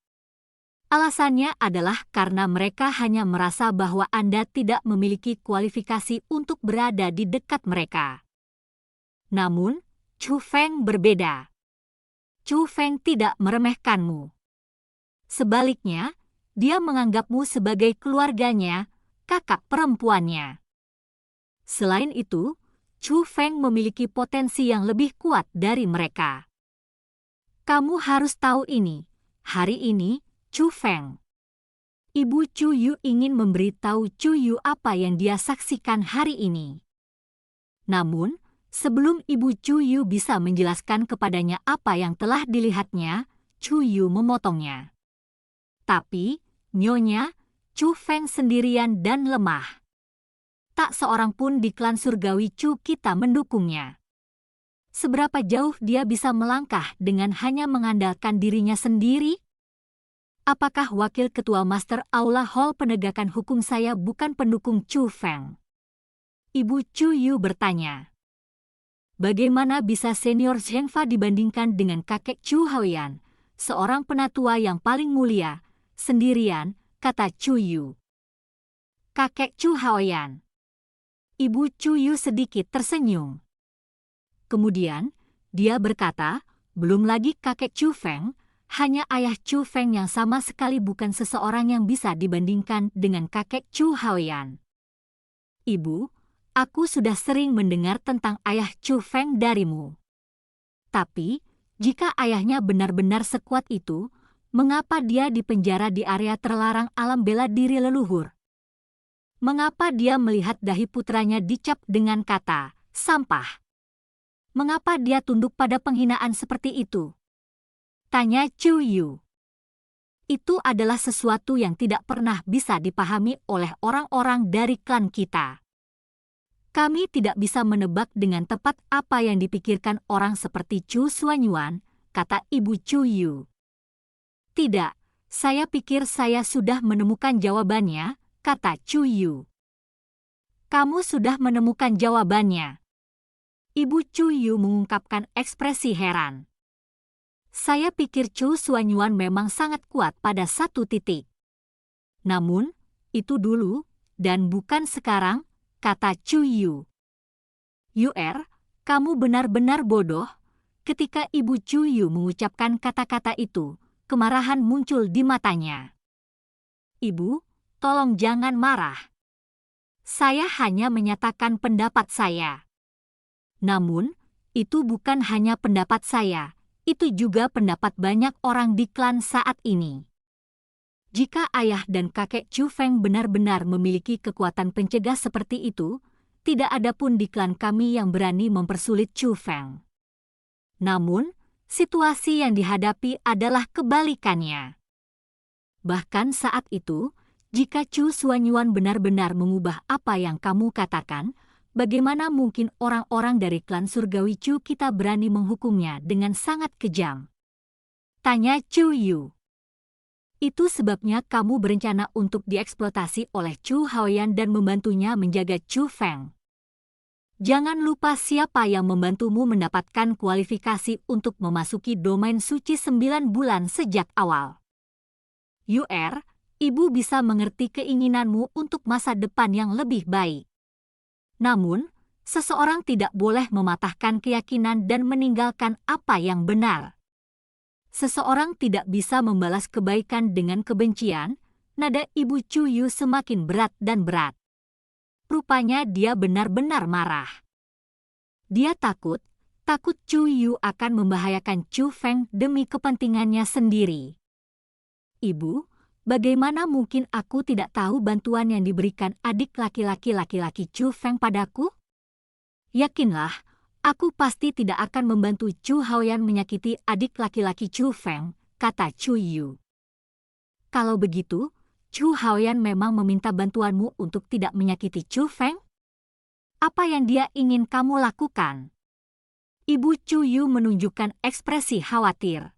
Alasannya adalah karena mereka hanya merasa bahwa Anda tidak memiliki kualifikasi untuk berada di dekat mereka. Namun, Chu Feng berbeda. Chu Feng tidak meremehkanmu. Sebaliknya, dia menganggapmu sebagai keluarganya, kakak perempuannya. Selain itu, Chu Feng memiliki potensi yang lebih kuat dari mereka. Kamu harus tahu ini, hari ini, Chu Feng. Ibu Chu Yu ingin memberitahu Chu Yu apa yang dia saksikan hari ini. Namun, sebelum Ibu Chu Yu bisa menjelaskan kepadanya apa yang telah dilihatnya, Chu Yu memotongnya. Tapi, Nyonya, Chu Feng sendirian dan lemah. Tak seorang pun di klan surgawi Chu kita mendukungnya. Seberapa jauh dia bisa melangkah dengan hanya mengandalkan dirinya sendiri? Apakah wakil ketua Master Aula Hall penegakan hukum saya bukan pendukung Chu Feng? Ibu Chu Yu bertanya. Bagaimana bisa senior Zheng Fa dibandingkan dengan kakek Chu Haoyan, seorang penatua yang paling mulia, sendirian, kata Chu Yu. Kakek Chu Haoyan. Ibu Chu Yu sedikit tersenyum. Kemudian, dia berkata, belum lagi kakek Chu Feng, hanya ayah Chu Feng yang sama sekali bukan seseorang yang bisa dibandingkan dengan kakek Chu Haoyan. Ibu, aku sudah sering mendengar tentang ayah Chu Feng darimu. Tapi, jika ayahnya benar-benar sekuat itu, mengapa dia dipenjara di area terlarang alam bela diri leluhur? Mengapa dia melihat dahi putranya dicap dengan kata, sampah? Mengapa dia tunduk pada penghinaan seperti itu? Tanya Chu Yu. Itu adalah sesuatu yang tidak pernah bisa dipahami oleh orang-orang dari klan kita. Kami tidak bisa menebak dengan tepat apa yang dipikirkan orang seperti Chu Xuanyuan, kata Ibu Chu Yu. Tidak, saya pikir saya sudah menemukan jawabannya, kata Chu Yu. Kamu sudah menemukan jawabannya. Ibu Chu Yu mengungkapkan ekspresi heran. Saya pikir Chu Xuanyuan memang sangat kuat pada satu titik. Namun, itu dulu, dan bukan sekarang, kata Chu Yu. Yuer, kamu benar-benar bodoh. Ketika Ibu Chu Yu mengucapkan kata-kata itu, kemarahan muncul di matanya. Ibu, tolong jangan marah. Saya hanya menyatakan pendapat saya. Namun, itu bukan hanya pendapat saya, itu juga pendapat banyak orang di klan saat ini. Jika ayah dan kakek Chu Feng benar-benar memiliki kekuatan pencegah seperti itu, tidak ada pun di klan kami yang berani mempersulit Chu Feng. Namun, situasi yang dihadapi adalah kebalikannya. Bahkan saat itu, jika Chu Xuanyuan benar-benar mengubah apa yang kamu katakan, bagaimana mungkin orang-orang dari klan surgawi Chu kita berani menghukumnya dengan sangat kejam? Tanya Chu Yu. Itu sebabnya kamu berencana untuk dieksploitasi oleh Chu Haoyan dan membantunya menjaga Chu Feng. Jangan lupa siapa yang membantumu mendapatkan kualifikasi untuk memasuki domain suci 9 bulan sejak awal. Yuer, ibu bisa mengerti keinginanmu untuk masa depan yang lebih baik. Namun, seseorang tidak boleh mematahkan keyakinan dan meninggalkan apa yang benar. Seseorang tidak bisa membalas kebaikan dengan kebencian. Nada Ibu Chu Yu semakin berat dan berat. Rupanya dia benar-benar marah. Dia takut Chu Yu akan membahayakan Chu Feng demi kepentingannya sendiri. Ibu, bagaimana mungkin aku tidak tahu bantuan yang diberikan adik laki-laki Chu Feng padaku? Yakinlah, aku pasti tidak akan membantu Chu Haoyan menyakiti adik laki-laki Chu Feng, kata Chu Yu. Kalau begitu, Chu Haoyan memang meminta bantuanmu untuk tidak menyakiti Chu Feng? Apa yang dia ingin kamu lakukan? Ibu Chu Yu menunjukkan ekspresi khawatir.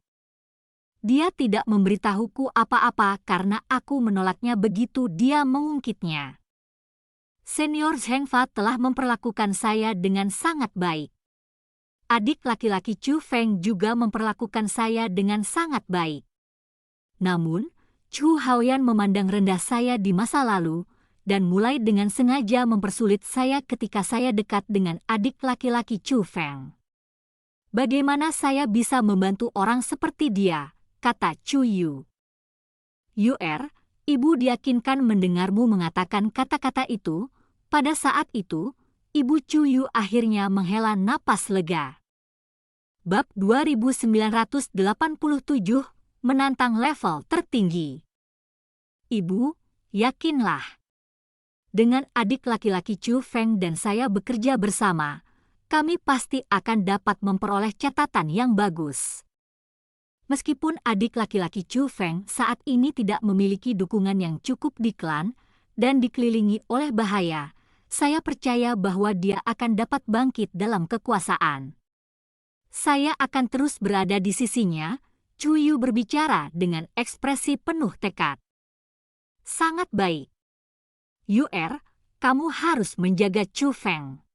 Dia tidak memberitahuku apa-apa karena aku menolaknya begitu dia mengungkitnya. Senior Zheng Fa telah memperlakukan saya dengan sangat baik. Adik laki-laki Chu Feng juga memperlakukan saya dengan sangat baik. Namun, Chu Haoyan memandang rendah saya di masa lalu dan mulai dengan sengaja mempersulit saya ketika saya dekat dengan adik laki-laki Chu Feng. Bagaimana saya bisa membantu orang seperti dia? Kata Chu Yu. Yuer, ibu diyakinkan mendengarmu mengatakan kata-kata itu. Pada saat itu, Ibu Chu Yu akhirnya menghela napas lega. Bab 2987, menantang level tertinggi. Ibu, yakinlah. Dengan adik laki-laki Chu Feng dan saya bekerja bersama, kami pasti akan dapat memperoleh catatan yang bagus. Meskipun adik laki-laki Chu Feng saat ini tidak memiliki dukungan yang cukup di klan dan dikelilingi oleh bahaya, saya percaya bahwa dia akan dapat bangkit dalam kekuasaan. Saya akan terus berada di sisinya, Chu Yu berbicara dengan ekspresi penuh tekad. Sangat baik. Yuer, kamu harus menjaga Chu Feng.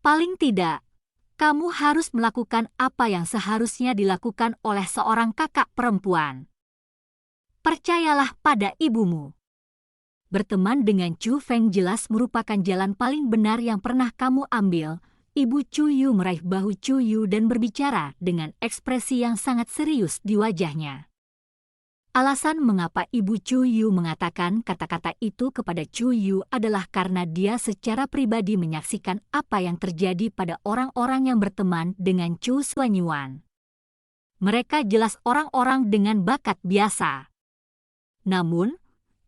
Paling tidak, kamu harus melakukan apa yang seharusnya dilakukan oleh seorang kakak perempuan. Percayalah pada ibumu. Berteman dengan Chu Feng jelas merupakan jalan paling benar yang pernah kamu ambil. Ibu Chu Yu meraih bahu Chu Yu dan berbicara dengan ekspresi yang sangat serius di wajahnya. Alasan mengapa Ibu Chu Yu mengatakan kata-kata itu kepada Chu Yu adalah karena dia secara pribadi menyaksikan apa yang terjadi pada orang-orang yang berteman dengan Chu Xuanyuan. Mereka jelas orang-orang dengan bakat biasa. Namun,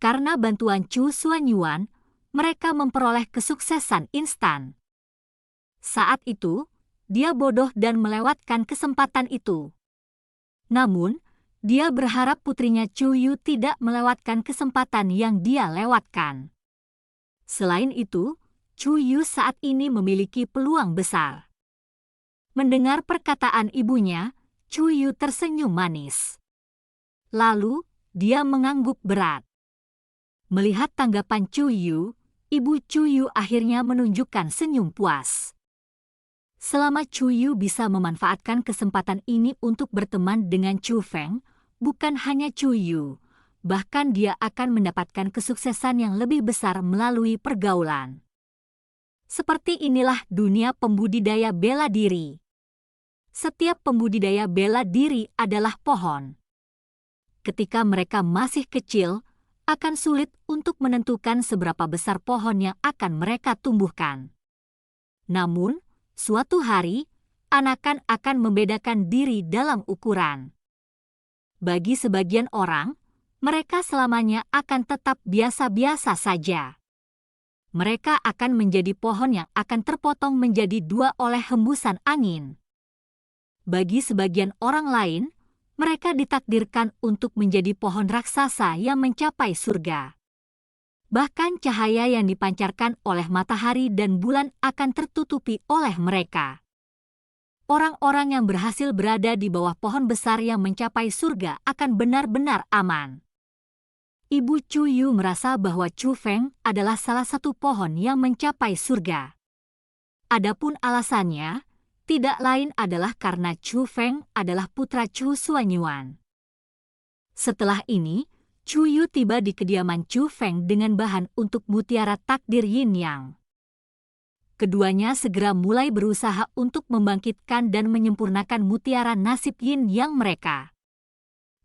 karena bantuan Chu Xuanyuan, mereka memperoleh kesuksesan instan. Saat itu, dia bodoh dan melewatkan kesempatan itu. Namun, dia berharap putrinya Chu Yu tidak melewatkan kesempatan yang dia lewatkan. Selain itu, Chu Yu saat ini memiliki peluang besar. Mendengar perkataan ibunya, Chu Yu tersenyum manis. Lalu, dia mengangguk berat. Melihat tanggapan Chu Yu, Ibu Chu Yu akhirnya menunjukkan senyum puas. Selama Chu Yu bisa memanfaatkan kesempatan ini untuk berteman dengan Chu Feng, bukan hanya Chu Yu, bahkan dia akan mendapatkan kesuksesan yang lebih besar melalui pergaulan. Seperti inilah dunia pembudidaya bela diri. Setiap pembudidaya bela diri adalah pohon. Ketika mereka masih kecil, akan sulit untuk menentukan seberapa besar pohon yang akan mereka tumbuhkan. Namun, suatu hari, anakan akan membedakan diri dalam ukuran. Bagi sebagian orang, mereka selamanya akan tetap biasa-biasa saja. Mereka akan menjadi pohon yang akan terpotong menjadi dua oleh hembusan angin. Bagi sebagian orang lain, mereka ditakdirkan untuk menjadi pohon raksasa yang mencapai surga. Bahkan cahaya yang dipancarkan oleh matahari dan bulan akan tertutupi oleh mereka. Orang-orang yang berhasil berada di bawah pohon besar yang mencapai surga akan benar-benar aman. Ibu Chu Yu merasa bahwa Chu Feng adalah salah satu pohon yang mencapai surga. Adapun alasannya, tidak lain adalah karena Chu Feng adalah putra Chu Xuanyuan. Setelah ini, Chu Yu tiba di kediaman Chu Feng dengan bahan untuk mutiara takdir Yin Yang. Keduanya segera mulai berusaha untuk membangkitkan dan menyempurnakan mutiara nasib Yin Yang mereka.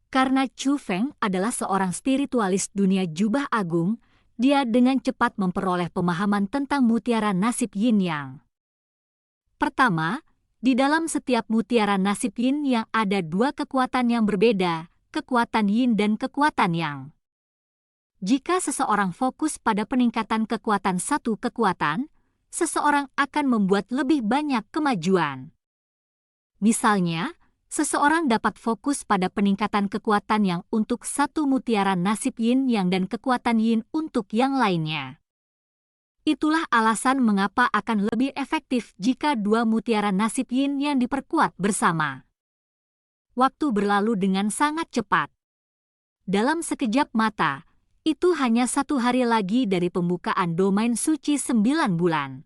Karena Chu Feng adalah seorang spiritualis dunia jubah agung, dia dengan cepat memperoleh pemahaman tentang mutiara nasib Yin Yang. Pertama, di dalam setiap mutiara nasib Yin Yang ada dua kekuatan yang berbeda, kekuatan Yin dan kekuatan Yang. Jika seseorang fokus pada peningkatan kekuatan satu kekuatan, seseorang akan membuat lebih banyak kemajuan. Misalnya, seseorang dapat fokus pada peningkatan kekuatan Yang untuk satu mutiara nasib Yin Yang dan kekuatan Yin untuk yang lainnya. Itulah alasan mengapa akan lebih efektif jika dua mutiara nasib Yin yang diperkuat bersama. Waktu berlalu dengan sangat cepat. Dalam sekejap mata, itu hanya 1 hari lagi dari pembukaan domain suci 9 bulan.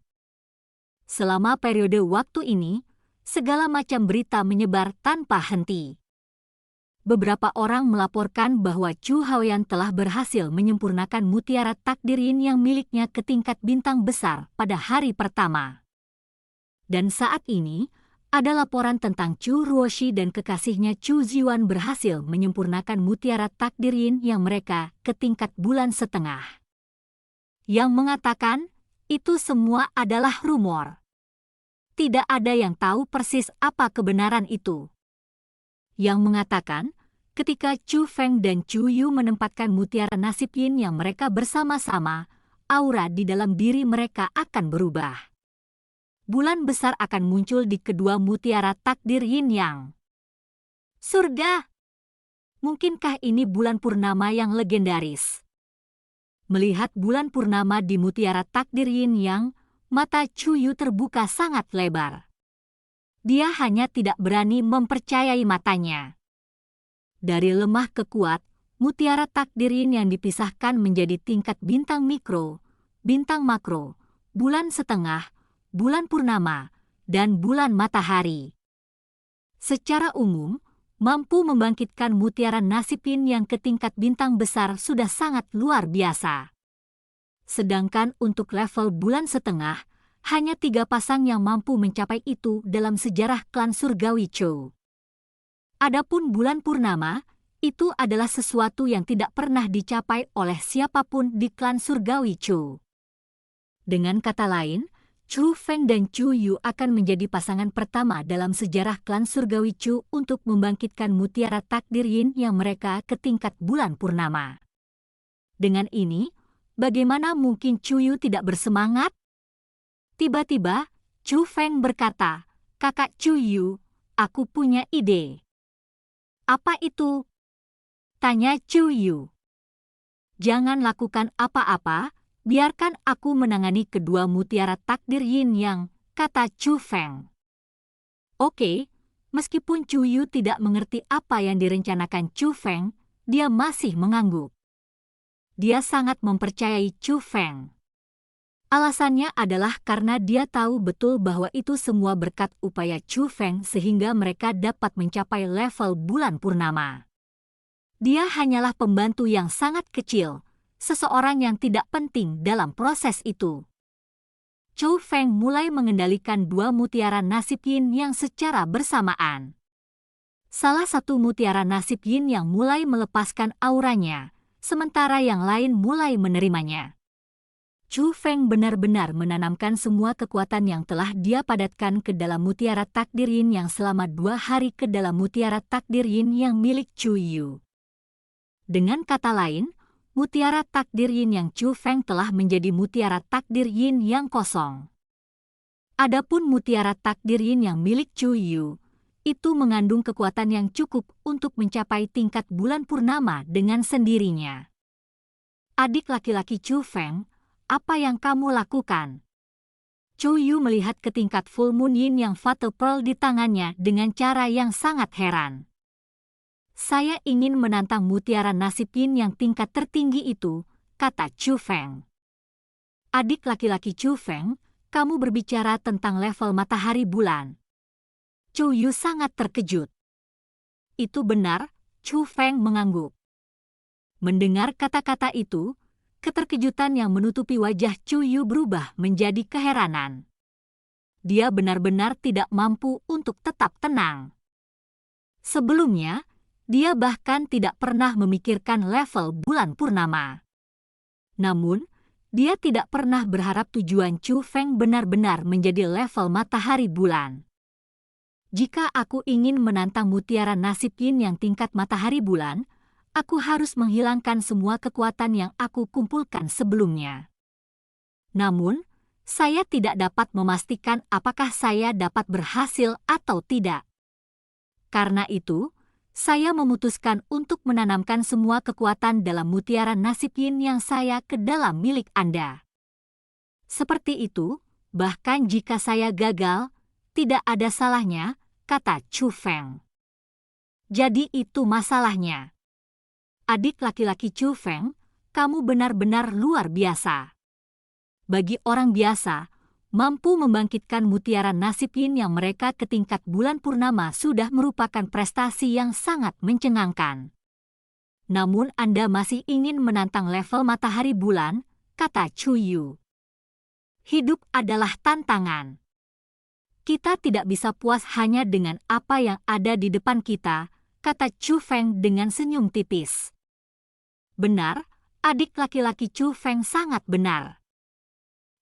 Selama periode waktu ini, segala macam berita menyebar tanpa henti. Beberapa orang melaporkan bahwa Chu Haoyan telah berhasil menyempurnakan mutiara takdir Yin yang miliknya ke tingkat bintang besar pada hari pertama. Dan saat ini, ada laporan tentang Chu Ruoshi dan kekasihnya Chu Ziwan berhasil menyempurnakan mutiara takdir Yin yang mereka ke tingkat bulan setengah. Yang mengatakan, itu semua adalah rumor. Tidak ada yang tahu persis apa kebenaran itu. Yang mengatakan, ketika Chu Feng dan Chu Yu menempatkan mutiara nasib Yin yang mereka bersama-sama, aura di dalam diri mereka akan berubah. Bulan besar akan muncul di kedua mutiara takdir Yin Yang. Surga! Mungkinkah ini bulan purnama yang legendaris? Melihat bulan purnama di mutiara takdir Yin Yang, mata Chu Yu terbuka sangat lebar. Dia hanya tidak berani mempercayai matanya. Dari lemah ke kuat, mutiara takdir yin yang dipisahkan menjadi tingkat bintang mikro, bintang makro, bulan setengah, bulan purnama, dan bulan matahari. Secara umum, mampu membangkitkan mutiara nasib yin yang ke tingkat bintang besar sudah sangat luar biasa. Sedangkan untuk level bulan setengah, hanya 3 pasang yang mampu mencapai itu dalam sejarah klan surgawi Chou. Adapun bulan purnama, itu adalah sesuatu yang tidak pernah dicapai oleh siapapun di klan surgawi Chou. Dengan kata lain, Chu Feng dan Chu Yu akan menjadi pasangan pertama dalam sejarah klan surgawi Chou untuk membangkitkan mutiara takdir yin yang mereka ke tingkat bulan purnama. Dengan ini, bagaimana mungkin Chu Yu tidak bersemangat? Tiba-tiba, Chu Feng berkata, "Kakak Chu Yu, aku punya ide." "Apa itu?" tanya Chu Yu. "Jangan lakukan apa-apa, biarkan aku menangani kedua mutiara takdir yin yang," kata Chu Feng. Oke, meskipun Chu Yu tidak mengerti apa yang direncanakan Chu Feng, dia masih mengangguk. Dia sangat mempercayai Chu Feng. Alasannya adalah karena dia tahu betul bahwa itu semua berkat upaya Chu Feng sehingga mereka dapat mencapai level bulan purnama. Dia hanyalah pembantu yang sangat kecil, seseorang yang tidak penting dalam proses itu. Chu Feng mulai mengendalikan 2 mutiara nasib yin yang secara bersamaan. Salah satu mutiara nasib yin yang mulai melepaskan auranya, sementara yang lain mulai menerimanya. Chu Feng benar-benar menanamkan semua kekuatan yang telah dia padatkan ke dalam mutiara takdir yin yang selama 2 hari ke dalam mutiara takdir yin yang milik Chu Yu. Dengan kata lain, mutiara takdir yin yang Chu Feng telah menjadi mutiara takdir yin yang kosong. Adapun mutiara takdir yin yang milik Chu Yu, itu mengandung kekuatan yang cukup untuk mencapai tingkat bulan purnama dengan sendirinya. Adik laki-laki Chu Feng, apa yang kamu lakukan? Chu Yu melihat ke tingkat full moon yin yang Fatal Pearl di tangannya dengan cara yang sangat heran. Saya ingin menantang mutiara nasib yin yang tingkat tertinggi itu, kata Chu Feng. Adik laki-laki Chu Feng, kamu berbicara tentang level matahari bulan. Chu Yu sangat terkejut. Itu benar, Chu Feng mengangguk. Mendengar kata-kata itu, keterkejutan yang menutupi wajah Chu Yu berubah menjadi keheranan. Dia benar-benar tidak mampu untuk tetap tenang. Sebelumnya, dia bahkan tidak pernah memikirkan level bulan purnama. Namun, dia tidak pernah berharap tujuan Chu Feng benar-benar menjadi level matahari bulan. Jika aku ingin menantang mutiara nasib yin yang tingkat matahari bulan, aku harus menghilangkan semua kekuatan yang aku kumpulkan sebelumnya. Namun, saya tidak dapat memastikan apakah saya dapat berhasil atau tidak. Karena itu, saya memutuskan untuk menanamkan semua kekuatan dalam mutiara nasib yin yang saya ke dalam milik Anda. Seperti itu, bahkan jika saya gagal, tidak ada salahnya, kata Chu Feng. Jadi itu masalahnya. Adik laki-laki Chu Feng, kamu benar-benar luar biasa. Bagi orang biasa, mampu membangkitkan mutiara nasib yin yang mereka ke tingkat bulan purnama sudah merupakan prestasi yang sangat mencengangkan. Namun Anda masih ingin menantang level matahari bulan, kata Chu Yu. Hidup adalah tantangan. Kita tidak bisa puas hanya dengan apa yang ada di depan kita, kata Chu Feng dengan senyum tipis. Benar, adik laki-laki Chu Feng sangat benar.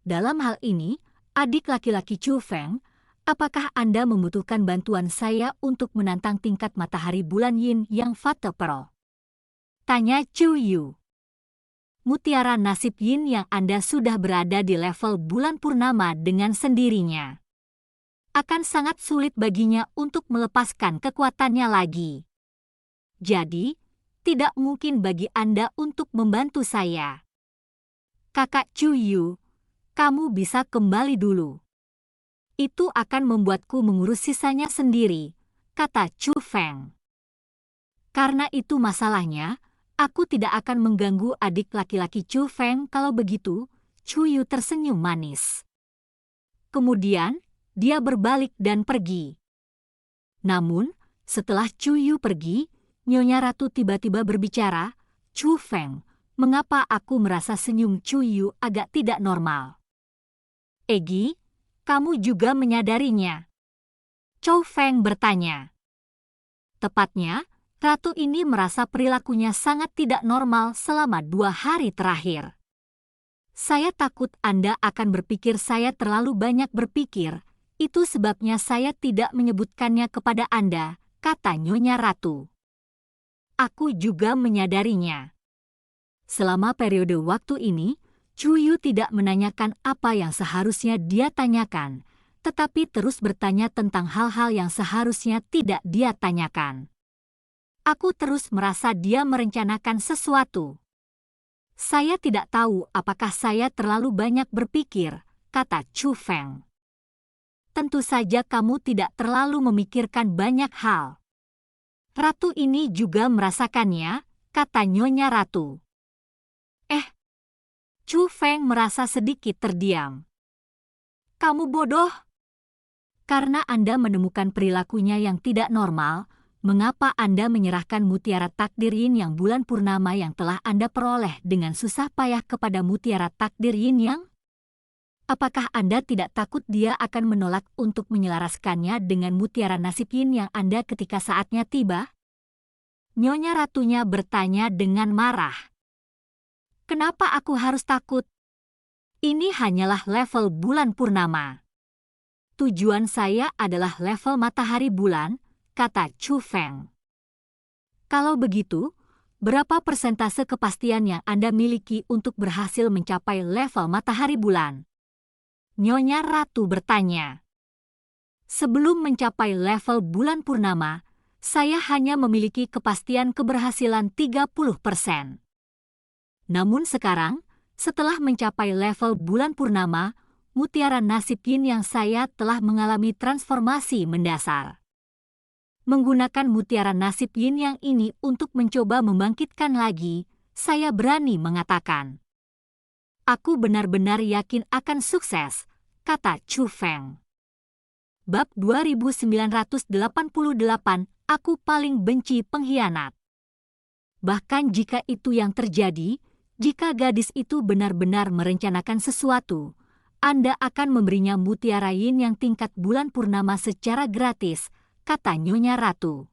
Dalam hal ini, adik laki-laki Chu Feng, apakah Anda membutuhkan bantuan saya untuk menantang tingkat matahari bulan yin yang Fatal Pearl? Tanya Chu Yu. Mutiara nasib yin yang Anda sudah berada di level bulan purnama dengan sendirinya. Akan sangat sulit baginya untuk melepaskan kekuatannya lagi. Jadi, tidak mungkin bagi Anda untuk membantu saya. Kakak Chu Yu, kamu bisa kembali dulu. Itu akan membuatku mengurus sisanya sendiri, kata Chu Feng. Karena itu masalahnya, aku tidak akan mengganggu adik laki-laki Chu Feng. Kalau begitu, Chu Yu tersenyum manis. Kemudian, dia berbalik dan pergi. Namun, setelah Chu Yu pergi, Nyonya Ratu tiba-tiba berbicara, Chu Feng, mengapa aku merasa senyum Chu Yu agak tidak normal? Egi, kamu juga menyadarinya? Chu Feng bertanya. Tepatnya, Ratu ini merasa perilakunya sangat tidak normal selama 2 hari terakhir. Saya takut Anda akan berpikir saya terlalu banyak berpikir, itu sebabnya saya tidak menyebutkannya kepada Anda, kata Nyonya Ratu. Aku juga menyadarinya. Selama periode waktu ini, Chu Yu tidak menanyakan apa yang seharusnya dia tanyakan, tetapi terus bertanya tentang hal-hal yang seharusnya tidak dia tanyakan. Aku terus merasa dia merencanakan sesuatu. Saya tidak tahu apakah saya terlalu banyak berpikir, kata Chu Feng. Tentu saja kamu tidak terlalu memikirkan banyak hal. Ratu ini juga merasakannya, kata Nyonya Ratu. Chu Feng merasa sedikit terdiam. Kamu bodoh? Karena Anda menemukan perilakunya yang tidak normal, mengapa Anda menyerahkan mutiara takdir yin yang bulan purnama yang telah Anda peroleh dengan susah payah kepada mutiara takdir yin yang? Apakah Anda tidak takut dia akan menolak untuk menyelaraskannya dengan mutiara nasib yin yang Anda ketika saatnya tiba? Nyonya Ratunya bertanya dengan marah. Kenapa aku harus takut? Ini hanyalah level bulan purnama. Tujuan saya adalah level matahari bulan, kata Chu Feng. Kalau begitu, berapa persentase kepastian yang Anda miliki untuk berhasil mencapai level matahari bulan? Nyonya Ratu bertanya. Sebelum mencapai level bulan purnama, saya hanya memiliki kepastian keberhasilan 30%. Namun sekarang, setelah mencapai level bulan purnama, mutiara nasib yin yang saya telah mengalami transformasi mendasar. Menggunakan mutiara nasib yin yang ini untuk mencoba membangkitkan lagi, saya berani mengatakan. Aku benar-benar yakin akan sukses, kata Chu Feng. Bab 2988, aku paling benci pengkhianat. Bahkan jika itu yang terjadi, jika gadis itu benar-benar merencanakan sesuatu, Anda akan memberinya mutiara yin yang tingkat bulan purnama secara gratis, kata Nyonya Ratu.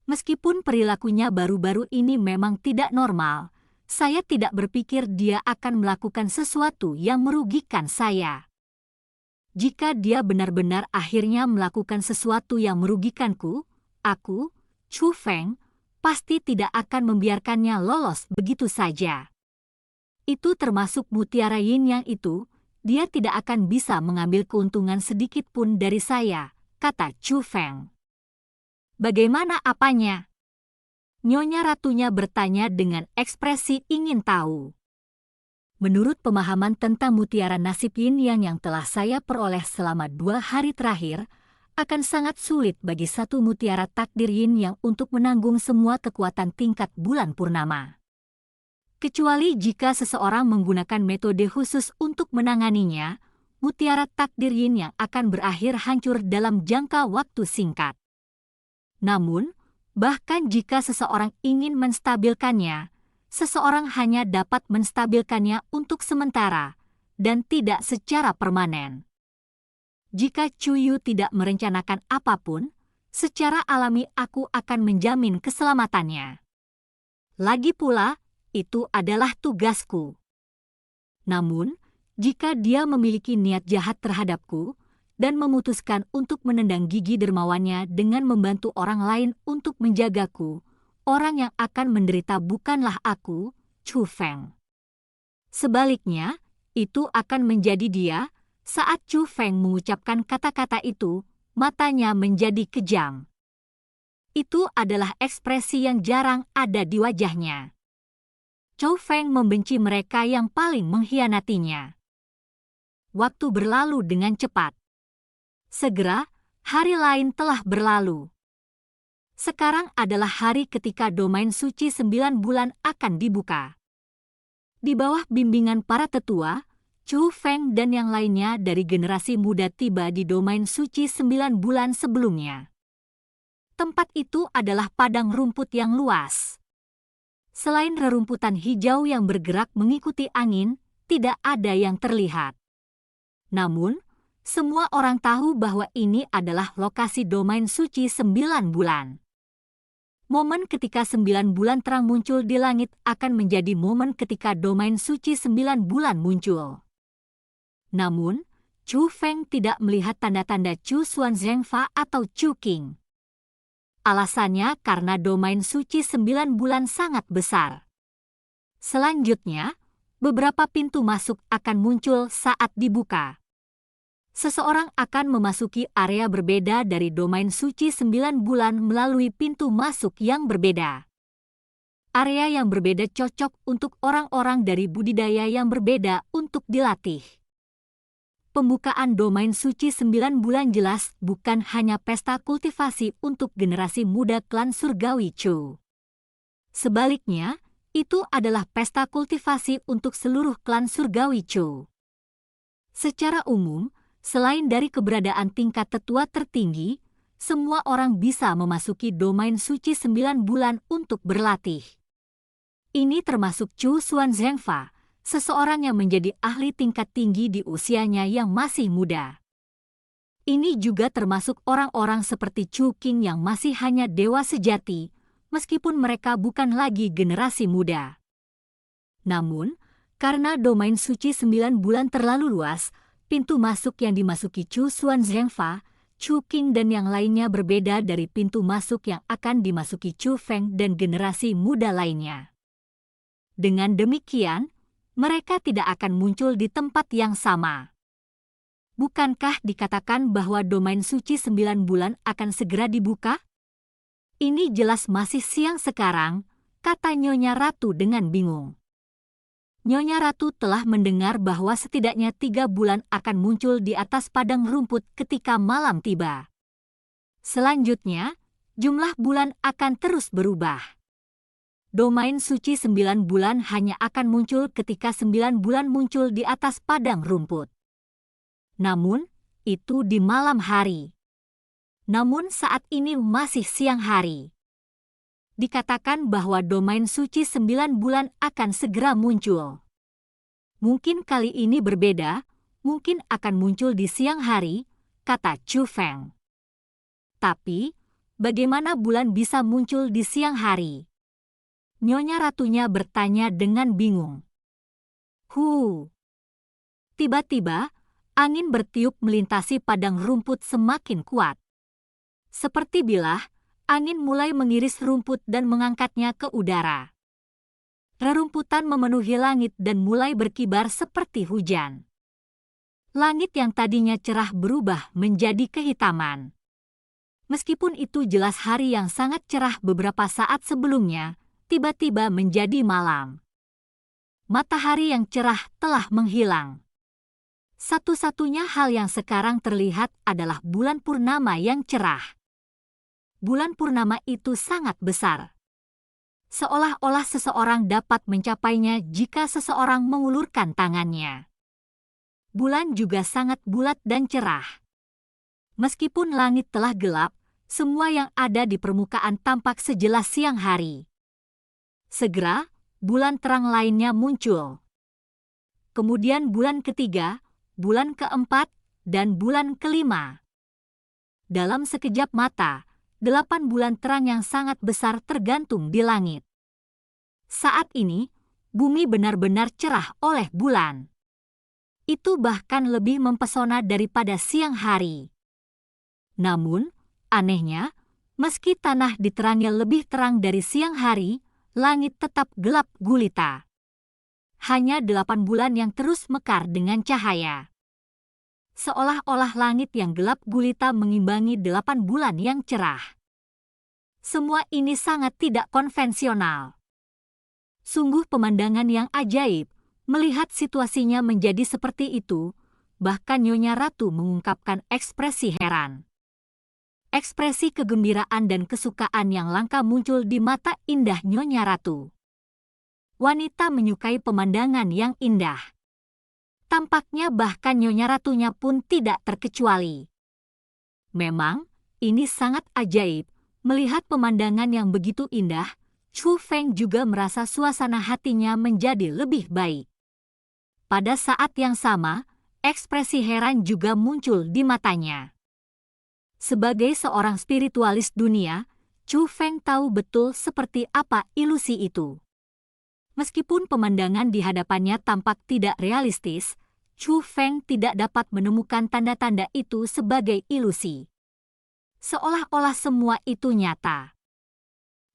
Meskipun perilakunya baru-baru ini memang tidak normal, saya tidak berpikir dia akan melakukan sesuatu yang merugikan saya. Jika dia benar-benar akhirnya melakukan sesuatu yang merugikanku, aku, Chu Feng, pasti tidak akan membiarkannya lolos begitu saja. Itu termasuk mutiara yin yang itu, dia tidak akan bisa mengambil keuntungan sedikit pun dari saya, kata Chu Feng. Bagaimana apanya? Nyonya Ratunya bertanya dengan ekspresi ingin tahu. Menurut pemahaman tentang mutiara nasib yin yang telah saya peroleh selama 2 hari terakhir, akan sangat sulit bagi satu mutiara takdir yin yang untuk menanggung semua kekuatan tingkat bulan purnama. Kecuali jika seseorang menggunakan metode khusus untuk menanganinya, mutiara takdir yin yang akan berakhir hancur dalam jangka waktu singkat. Namun, bahkan jika seseorang ingin menstabilkannya, seseorang hanya dapat menstabilkannya untuk sementara dan tidak secara permanen. Jika Chu Yu tidak merencanakan apapun, secara alami aku akan menjamin keselamatannya. Lagi pula, itu adalah tugasku. Namun, jika dia memiliki niat jahat terhadapku dan memutuskan untuk menendang gigi dermawannya dengan membantu orang lain untuk menjagaku, orang yang akan menderita bukanlah aku, Chu Feng. Sebaliknya, itu akan menjadi dia. Saat Chu Feng mengucapkan kata-kata itu, matanya menjadi kejam. Itu adalah ekspresi yang jarang ada di wajahnya. Chu Feng membenci mereka yang paling mengkhianatinya. Waktu berlalu dengan cepat. Segera, hari lain telah berlalu. Sekarang adalah hari ketika domain suci 9 bulan akan dibuka. Di bawah bimbingan para tetua, Chu Feng dan yang lainnya dari generasi muda tiba di domain suci 9 bulan sebelumnya. Tempat itu adalah padang rumput yang luas. Selain rerumputan hijau yang bergerak mengikuti angin, tidak ada yang terlihat. Namun, semua orang tahu bahwa ini adalah lokasi domain suci 9 bulan. Momen ketika 9 bulan terang muncul di langit akan menjadi momen ketika domain suci 9 bulan muncul. Namun, Chu Feng tidak melihat tanda-tanda Chu Xuan Zhengfa atau Chu Qing. Alasannya karena domain suci 9 bulan sangat besar. Selanjutnya, beberapa pintu masuk akan muncul saat dibuka. Seseorang akan memasuki area berbeda dari domain suci 9 bulan melalui pintu masuk yang berbeda. Area yang berbeda cocok untuk orang-orang dari budidaya yang berbeda untuk dilatih. Pembukaan domain suci 9 bulan jelas bukan hanya pesta kultivasi untuk generasi muda klan surgawi Chu. Sebaliknya, itu adalah pesta kultivasi untuk seluruh klan surgawi Chu. Secara umum, selain dari keberadaan tingkat tetua tertinggi, semua orang bisa memasuki domain suci 9 bulan untuk berlatih. Ini termasuk Chu Xuan Zhengfa, seseorang yang menjadi ahli tingkat tinggi di usianya yang masih muda. Ini juga termasuk orang-orang seperti Chu Qing yang masih hanya dewa sejati, meskipun mereka bukan lagi generasi muda. Namun, karena domain suci 9 bulan terlalu luas, pintu masuk yang dimasuki Chu Xuan Zhengfa, Chu Qing dan yang lainnya berbeda dari pintu masuk yang akan dimasuki Chu Feng dan generasi muda lainnya. Dengan demikian, mereka tidak akan muncul di tempat yang sama. Bukankah dikatakan bahwa domain suci 9 bulan akan segera dibuka? Ini jelas masih siang sekarang, kata Nyonya Ratu dengan bingung. Nyonya Ratu telah mendengar bahwa setidaknya 3 bulan akan muncul di atas padang rumput ketika malam tiba. Selanjutnya, jumlah bulan akan terus berubah. Domain suci 9 bulan hanya akan muncul ketika 9 bulan muncul di atas padang rumput. Namun, itu di malam hari. Namun saat ini masih siang hari. Dikatakan bahwa domain suci 9 bulan akan segera muncul. Mungkin kali ini berbeda, mungkin akan muncul di siang hari, kata Chu Feng. Tapi, bagaimana bulan bisa muncul di siang hari? Nyonya Ratunya bertanya dengan bingung. Tiba-tiba, angin bertiup melintasi padang rumput semakin kuat. Seperti bilah, angin mulai mengiris rumput dan mengangkatnya ke udara. Rerumputan memenuhi langit dan mulai berkibar seperti hujan. Langit yang tadinya cerah berubah menjadi kehitaman. Meskipun itu jelas hari yang sangat cerah beberapa saat sebelumnya, tiba-tiba menjadi malam. Matahari yang cerah telah menghilang. Satu-satunya hal yang sekarang terlihat adalah bulan purnama yang cerah. Bulan purnama itu sangat besar. Seolah-olah seseorang dapat mencapainya jika seseorang mengulurkan tangannya. Bulan juga sangat bulat dan cerah. Meskipun langit telah gelap, semua yang ada di permukaan tampak sejelas siang hari. Segera, bulan terang lainnya muncul. Kemudian bulan ketiga, bulan keempat, dan bulan kelima. Dalam sekejap mata, 8 bulan terang yang sangat besar tergantung di langit. Saat ini, bumi benar-benar cerah oleh bulan. Itu bahkan lebih mempesona daripada siang hari. Namun, anehnya, meski tanah diterangi lebih terang dari siang hari, langit tetap gelap gulita. Hanya 8 bulan yang terus mekar dengan cahaya. Seolah-olah langit yang gelap gulita mengimbangi 8 bulan yang cerah. Semua ini sangat tidak konvensional. Sungguh pemandangan yang ajaib, melihat situasinya menjadi seperti itu, bahkan Nyonya Ratu mengungkapkan ekspresi heran. Ekspresi kegembiraan dan kesukaan yang langka muncul di mata indah Nyonya Ratu. Wanita menyukai pemandangan yang indah. Tampaknya bahkan Nyonya Ratunya pun tidak terkecuali. Memang, ini sangat ajaib. Melihat pemandangan yang begitu indah, Chu Feng juga merasa suasana hatinya menjadi lebih baik. Pada saat yang sama, ekspresi heran juga muncul di matanya. Sebagai seorang spiritualis dunia, Chu Feng tahu betul seperti apa ilusi itu. Meskipun pemandangan di hadapannya tampak tidak realistis, Chu Feng tidak dapat menemukan tanda-tanda itu sebagai ilusi. Seolah-olah semua itu nyata.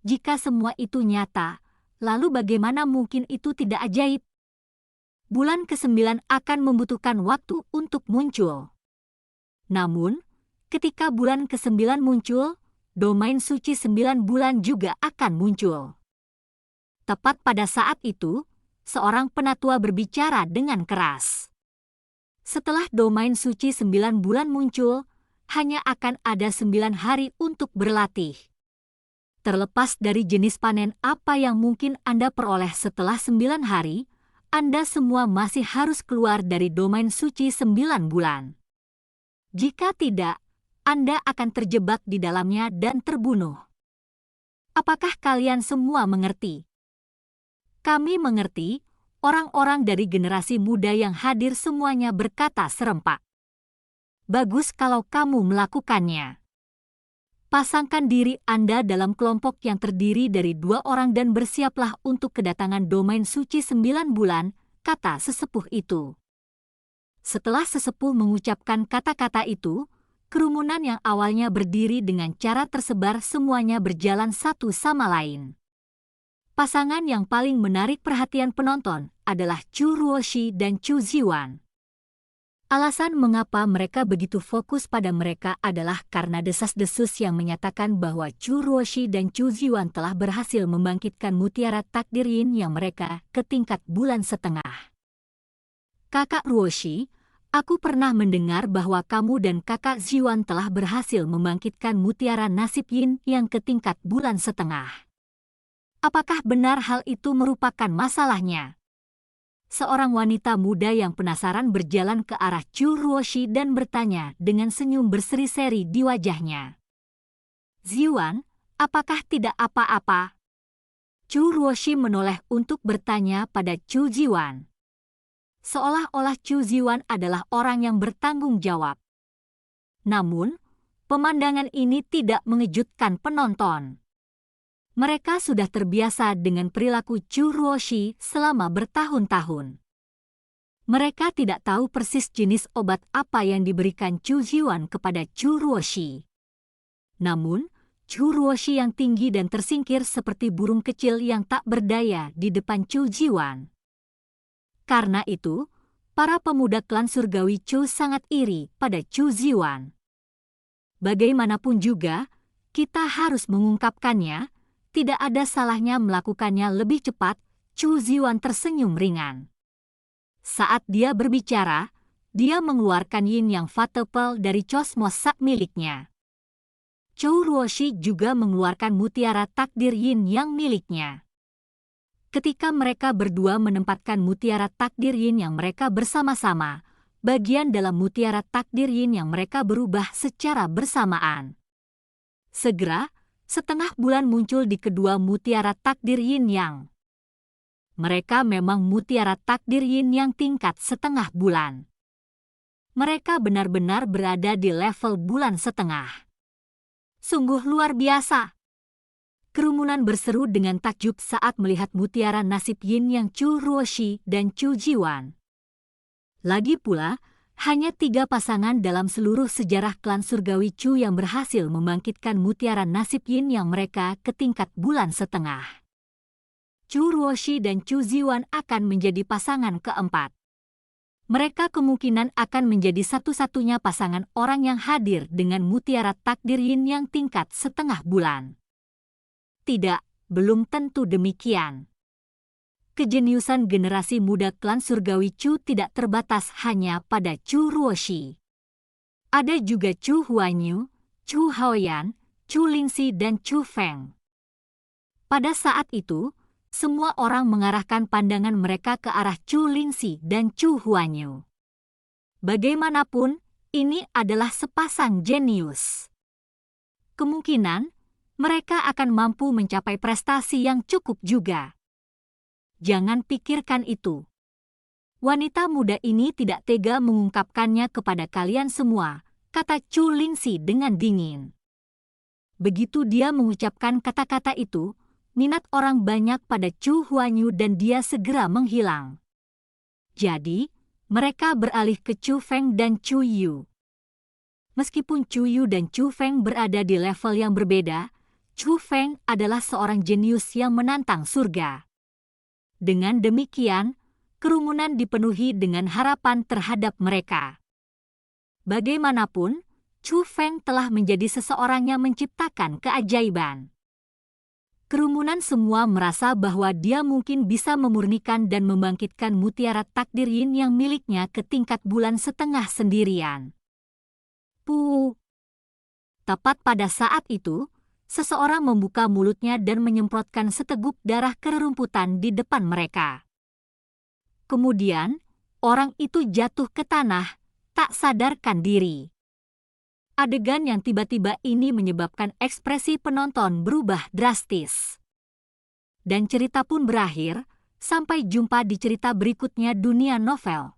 Jika semua itu nyata, lalu bagaimana mungkin itu tidak ajaib? Bulan ke-9 akan membutuhkan waktu untuk muncul. Namun, ketika bulan ke-9 muncul, domain suci 9 bulan juga akan muncul. Tepat pada saat itu, seorang penatua berbicara dengan keras. Setelah domain suci 9 bulan muncul, hanya akan ada 9 hari untuk berlatih. Terlepas dari jenis panen apa yang mungkin Anda peroleh setelah 9 hari, Anda semua masih harus keluar dari domain suci 9 bulan. Jika tidak, Anda akan terjebak di dalamnya dan terbunuh. Apakah kalian semua mengerti? Kami mengerti, orang-orang dari generasi muda yang hadir semuanya berkata serempak. Bagus kalau kamu melakukannya. Pasangkan diri Anda dalam kelompok yang terdiri dari 2 orang dan bersiaplah untuk kedatangan domain suci 9 bulan, kata sesepuh itu. Setelah sesepuh mengucapkan kata-kata itu, kerumunan yang awalnya berdiri dengan cara tersebar semuanya berjalan satu sama lain. Pasangan yang paling menarik perhatian penonton adalah Chu Ruoshi dan Chu Ziwan. Alasan mengapa mereka begitu fokus pada mereka adalah karena desas-desus yang menyatakan bahwa Chu Ruoshi dan Chu Ziwan telah berhasil membangkitkan mutiara takdir yin yang mereka ke tingkat bulan setengah. Kakak Ruoshi, aku pernah mendengar bahwa kamu dan kakak Ziwan telah berhasil membangkitkan mutiara nasib yin yang ke tingkat bulan setengah. Apakah benar hal itu merupakan masalahnya? Seorang wanita muda yang penasaran berjalan ke arah Chu Ruoshi dan bertanya dengan senyum berseri-seri di wajahnya. Ziwan, apakah tidak apa-apa? Chu Ruoshi menoleh untuk bertanya pada Chu Ziwan. Seolah-olah Chu Ziwan adalah orang yang bertanggung jawab. Namun, pemandangan ini tidak mengejutkan penonton. Mereka sudah terbiasa dengan perilaku Chu Ruoshi selama bertahun-tahun. Mereka tidak tahu persis jenis obat apa yang diberikan Chu Ziwan kepada Chu Ruoshi. Namun, Chu Ruoshi yang tinggi dan tersingkir seperti burung kecil yang tak berdaya di depan Chu Ziwan. Karena itu, para pemuda klan surgawi Chu sangat iri pada Chu Ziwan. Bagaimanapun juga, kita harus mengungkapkannya. Tidak ada salahnya melakukannya lebih cepat, Chu Ziwan tersenyum ringan. Saat dia berbicara, dia mengeluarkan yin yang fatal dari cosmos sak miliknya. Chu Ruoshi juga mengeluarkan mutiara takdir yin yang miliknya. Ketika mereka berdua menempatkan mutiara takdir yin yang mereka bersama-sama, bagian dalam mutiara takdir yin yang mereka berubah secara bersamaan. Segera, setengah bulan muncul di kedua mutiara takdir yin yang. Mereka memang mutiara takdir yin yang tingkat setengah bulan. Mereka benar-benar berada di level bulan setengah. Sungguh luar biasa. Kerumunan berseru dengan takjub saat melihat mutiara nasib yin yang Chu Ruoshi dan Chu Ziwan. Lagi pula, hanya 3 pasangan dalam seluruh sejarah klan surgawi Chu yang berhasil membangkitkan mutiara nasib yin yang mereka ke tingkat bulan setengah. Chu Ruoshi dan Chu Ziwan akan menjadi pasangan keempat. Mereka kemungkinan akan menjadi satu-satunya pasangan orang yang hadir dengan mutiara takdir yin yang tingkat setengah bulan. Tidak, belum tentu demikian. kejeniusan generasi muda klan surgawi Chu tidak terbatas hanya pada Chu Ruoshi. Ada juga Chu Huanyu, Chu Haoyan, Chu Lingxi, dan Chu Feng. Pada saat itu, semua orang mengarahkan pandangan mereka ke arah Chu Lingxi dan Chu Huanyu. Bagaimanapun, ini adalah sepasang jenius. Kemungkinan, mereka akan mampu mencapai prestasi yang cukup juga. Jangan pikirkan itu. Wanita muda ini tidak tega mengungkapkannya kepada kalian semua, kata Chu Lingxi dengan dingin. Begitu dia mengucapkan kata-kata itu, minat orang banyak pada Chu Huanyu dan dia segera menghilang. Jadi, mereka beralih ke Chu Feng dan Chu Yu. Meskipun Chu Yu dan Chu Feng berada di level yang berbeda, Chu Feng adalah seorang jenius yang menantang surga. Dengan demikian, kerumunan dipenuhi dengan harapan terhadap mereka. Bagaimanapun, Chu Feng telah menjadi seseorang yang menciptakan keajaiban. Kerumunan semua merasa bahwa dia mungkin bisa memurnikan dan membangkitkan mutiara takdir yin yang miliknya ke tingkat bulan setengah sendirian. Tepat pada saat itu, seseorang membuka mulutnya dan menyemprotkan seteguk darah ke rerumputan di depan mereka. Kemudian, orang itu jatuh ke tanah, tak sadarkan diri. Adegan yang tiba-tiba ini menyebabkan ekspresi penonton berubah drastis. Dan cerita pun berakhir, sampai jumpa di cerita berikutnya dunia novel.